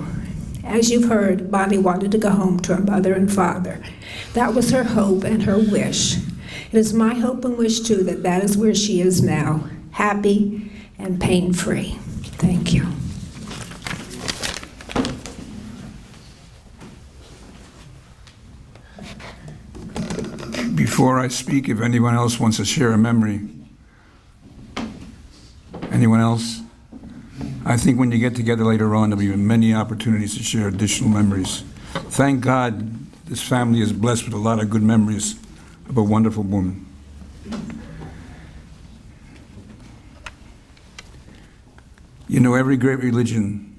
As you've heard, Bonnie wanted to go home to her mother and father. That was her hope and her wish. It is my hope and wish, too, that that is where she is now, happy and pain-free. Thank you. Before I speak, if anyone else wants to share a memory. Anyone else? I think when you get together later on, there'll be many opportunities to share additional memories. Thank God this family is blessed with a lot of good memories of a wonderful woman. You know, every great religion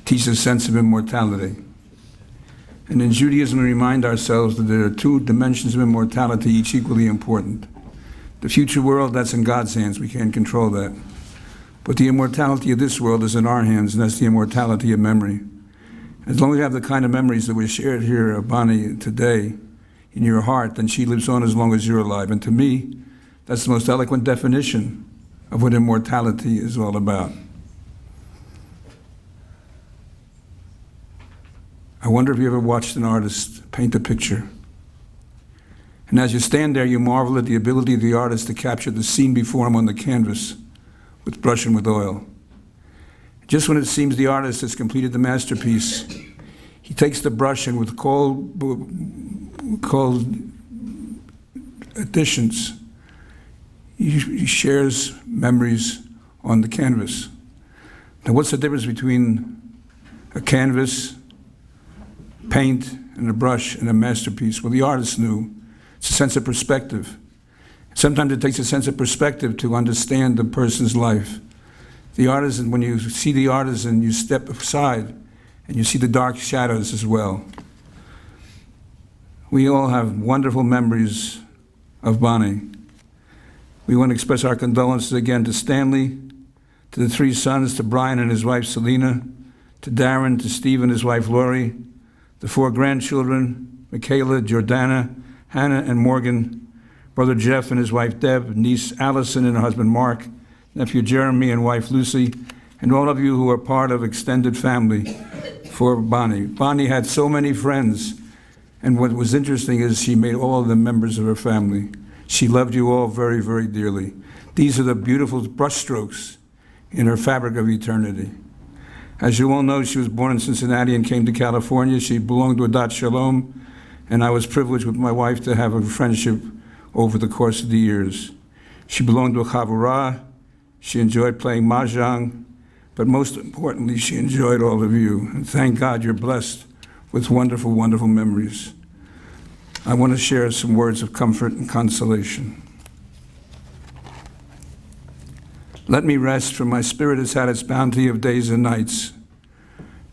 teaches a sense of immortality. And in Judaism, we remind ourselves that there are 2 dimensions of immortality, each equally important. The future world, that's in God's hands. We can't control that. But the immortality of this world is in our hands, and that's the immortality of memory. As long as you have the kind of memories that we shared here of Bonnie today in your heart, then she lives on as long as you're alive. And to me, that's the most eloquent definition of what immortality is all about. I wonder if you ever watched an artist paint a picture. And as you stand there, you marvel at the ability of the artist to capture the scene before him on the canvas with brush and with oil. Just when it seems the artist has completed the masterpiece, he takes the brush and with cold additions, he shares memories on the canvas. Now, what's the difference between a canvas paint and a brush and a masterpiece. Well, the artist knew. It's a sense of perspective. Sometimes it takes a sense of perspective to understand the person's life. The artisan, when you see the artisan, you step aside and you see the dark shadows as well. We all have wonderful memories of Bonnie. We want to express our condolences again to Stanley, to the 3 sons, to Brian and his wife Selena, to Darren, to Steve and his wife Lori, the 4 grandchildren, Michaela, Jordana, Hannah, and Morgan, brother Jeff and his wife Deb, niece Allison and her husband Mark, nephew Jeremy and wife Lucy, and all of you who are part of extended family for Bonnie. Bonnie had so many friends, and what was interesting is she made all of them members of her family. She loved you all very, very dearly. These are the beautiful brushstrokes in her fabric of eternity. As you all know, she was born in Cincinnati and came to California. She belonged to Adat Shalom, and I was privileged with my wife to have a friendship over the course of the years. She belonged to a Chavurah. She enjoyed playing Mahjong, but most importantly, she enjoyed all of you. And thank God you're blessed with wonderful, wonderful memories. I want to share some words of comfort and consolation. Let me rest, for my spirit has had its bounty of days and nights.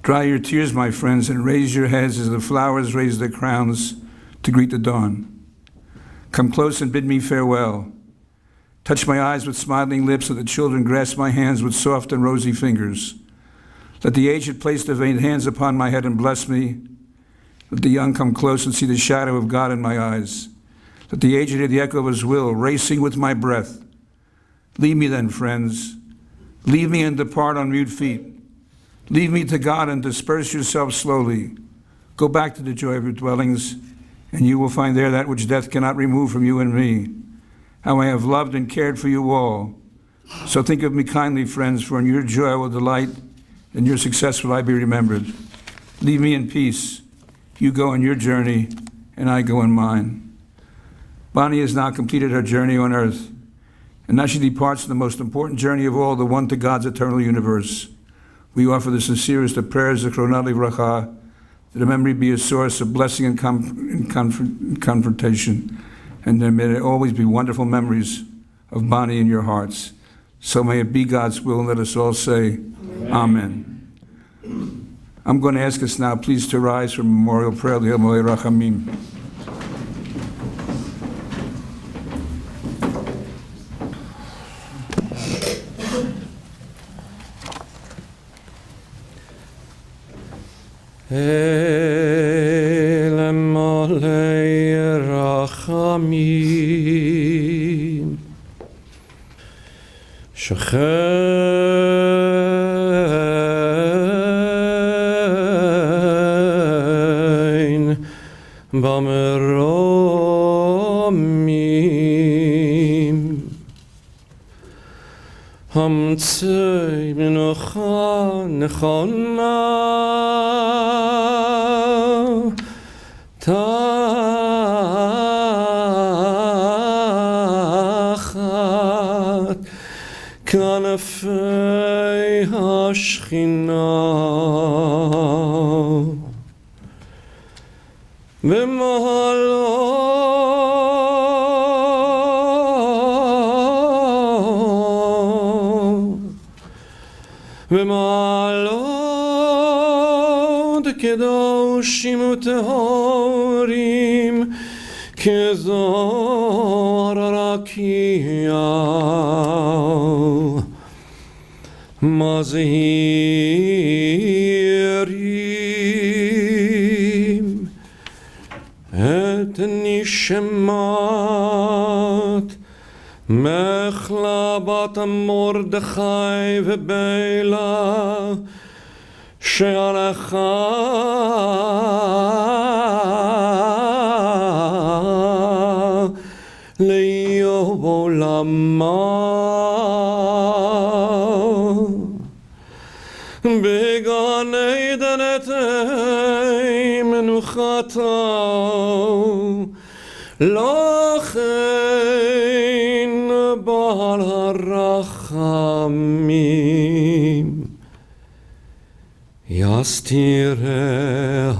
Dry your tears, my friends, and raise your heads as the flowers raise their crowns to greet the dawn. Come close and bid me farewell. Touch my eyes with smiling lips, so the children grasp my hands with soft and rosy fingers. Let the aged place their veiled hands upon my head and bless me. Let the young come close and see the shadow of God in my eyes. Let the aged hear the echo of his will racing with my breath. Leave me then, friends. Leave me and depart on mute feet. Leave me to God and disperse yourselves slowly. Go back to the joy of your dwellings, and you will find there that which death cannot remove from you and me. How I have loved and cared for you all. So think of me kindly, friends, for in your joy I will delight, and your success will I be remembered. Leave me in peace. You go on your journey, and I go on mine. Bonnie has now completed her journey on earth, and now she departs on the most important journey of all, the one to God's eternal universe. We offer the sincerest of prayers, Zichronah Livracha, that her memory be a source of blessing and confrontation, and there may always be wonderful memories of Bonnie in your hearts. So may it be God's will, and let us all say, Amen. I'm going to ask us now, please, to rise for memorial prayer, L'El Molei Rachamim. El Molei Rachamim, Shechein Bameromim, Hamtzei Menucha Nechona Tachat Kanafei Hashchina V'malo Kedoshim Utehorim Kezor Rakia Mazhirim Et Nishemat Mechla Bat Mordechai V'Beila She'alecha Le'Yov Olama Began Eden Etei Menuchato Lochein Bal HaRachamim יסתיריה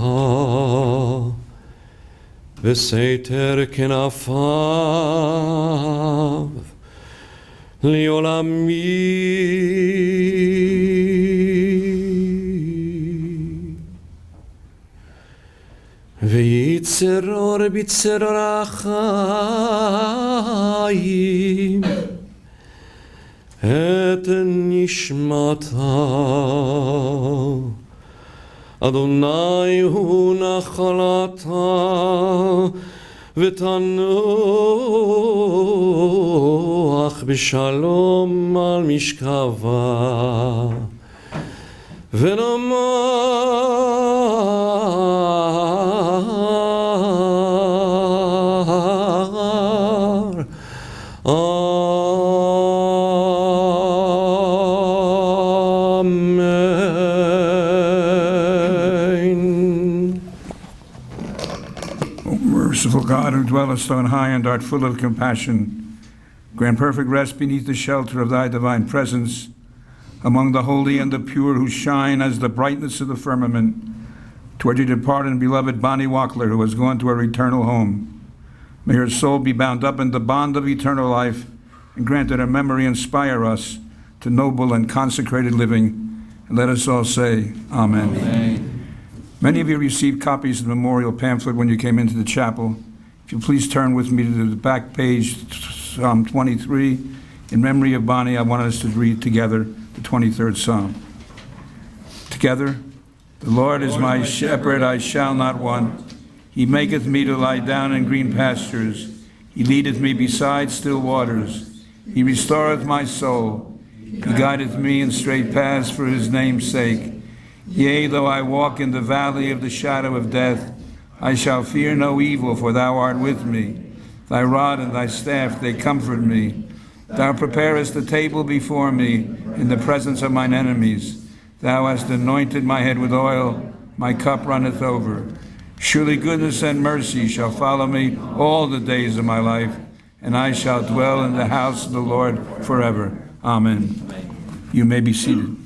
בסתר כנפיו לעולמי. ויצרור בצרור החיים את נשמתה. אדוני הוא נחלתה ותנוח בשלום על משכבה. ונאמר Merciful God, who dwellest on high and art full of compassion, grant perfect rest beneath the shelter of thy divine presence, among the holy and the pure who shine as the brightness of the firmament, toward your departed and beloved Bonnie Wachler, who has gone to her eternal home. May her soul be bound up in the bond of eternal life, and grant that her memory inspire us to noble and consecrated living. And let us all say, Amen. Amen. Many of you received copies of the memorial pamphlet when you came into the chapel. If you please turn with me to the back page, Psalm 23. In memory of Bonnie, I want us to read together the 23rd Psalm. Together, the Lord is my shepherd, I shall not want. He maketh me to lie down in green pastures. He leadeth me beside still waters. He restoreth my soul. He guideth me in straight paths for his name's sake. Yea, though I walk in the valley of the shadow of death, I shall fear no evil, for thou art with me. Thy rod and thy staff, they comfort me. Thou preparest the table before me in the presence of mine enemies. Thou hast anointed my head with oil, my cup runneth over. Surely goodness and mercy shall follow me all the days of my life, and I shall dwell in the house of the Lord forever. Amen. You may be seated.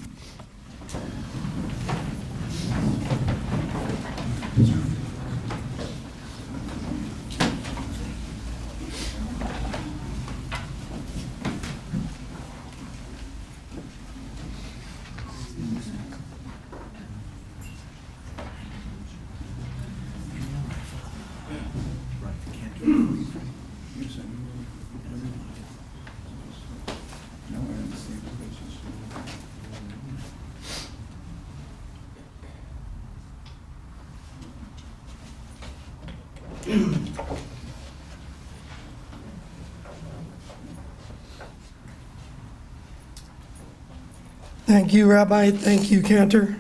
Thank you, Rabbi. Thank you, Cantor.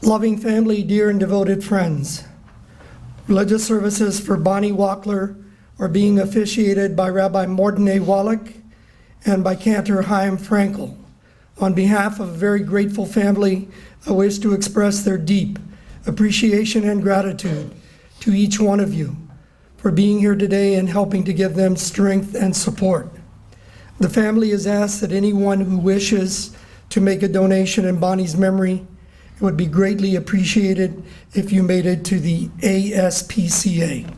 Loving family, dear and devoted friends, religious services for Bonnie Wachler are being officiated by Rabbi Mordechai Wallach and by Cantor Chaim Frankel. On behalf of a very grateful family, I wish to express their deep appreciation and gratitude to each one of you for being here today and helping to give them strength and support. The family has asked that anyone who wishes to make a donation in Bonnie's memory, it would be greatly appreciated if you made it to the ASPCA.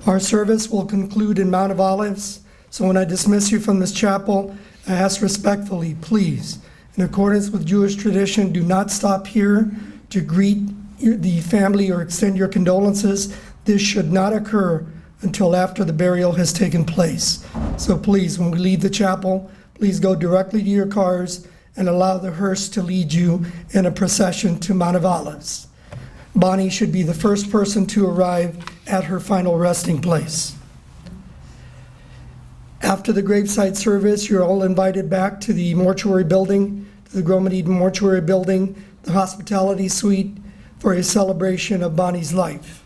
Our service will conclude in Mount of Olives, so when I dismiss you from this chapel, I ask respectfully, please, in accordance with Jewish tradition, do not stop here to greet the family or extend your condolences. This should not occur until after the burial has taken place. So please, when we leave the chapel, please go directly to your cars and allow the hearse to lead you in a procession to Mount of Olives. Bonnie should be the first person to arrive at her final resting place. After the gravesite service, you're all invited back to the mortuary building, to the Groman Eden Mortuary Building, the hospitality suite, for a celebration of Bonnie's life.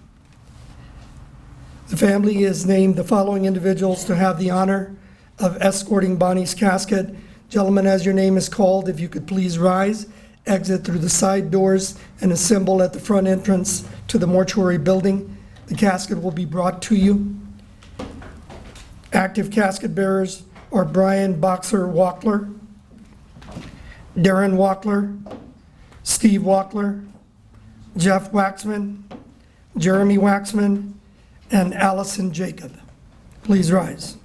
The family has named the following individuals to have the honor of escorting Bonnie's casket. Gentlemen, as your name is called, if you could please rise, exit through the side doors, and assemble at the front entrance to the mortuary building. The casket will be brought to you. Active casket bearers are Brian Boxer Wachler, Darren Wachler, Steve Wachler, Jeff Waxman, Jeremy Waxman, and Allison Jacob. Please rise.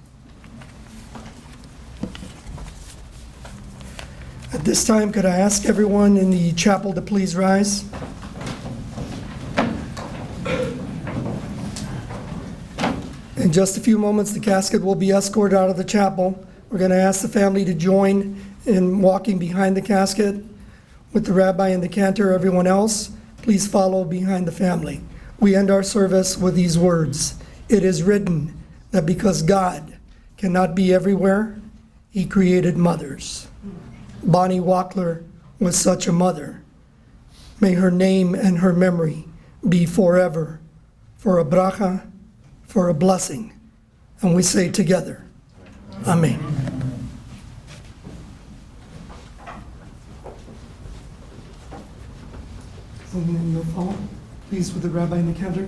At this time, could I ask everyone in the chapel to please rise? In just a few moments, the casket will be escorted out of the chapel. We're going to ask the family to join in walking behind the casket with the rabbi and the cantor. Everyone else, please follow behind the family. We end our service with these words. It is written that because God cannot be everywhere, he created mothers. Bonnie Wachler was such a mother. May her name and her memory be forever for a bracha, for a blessing. And we say together, Amen. Please with the rabbi and the cantor.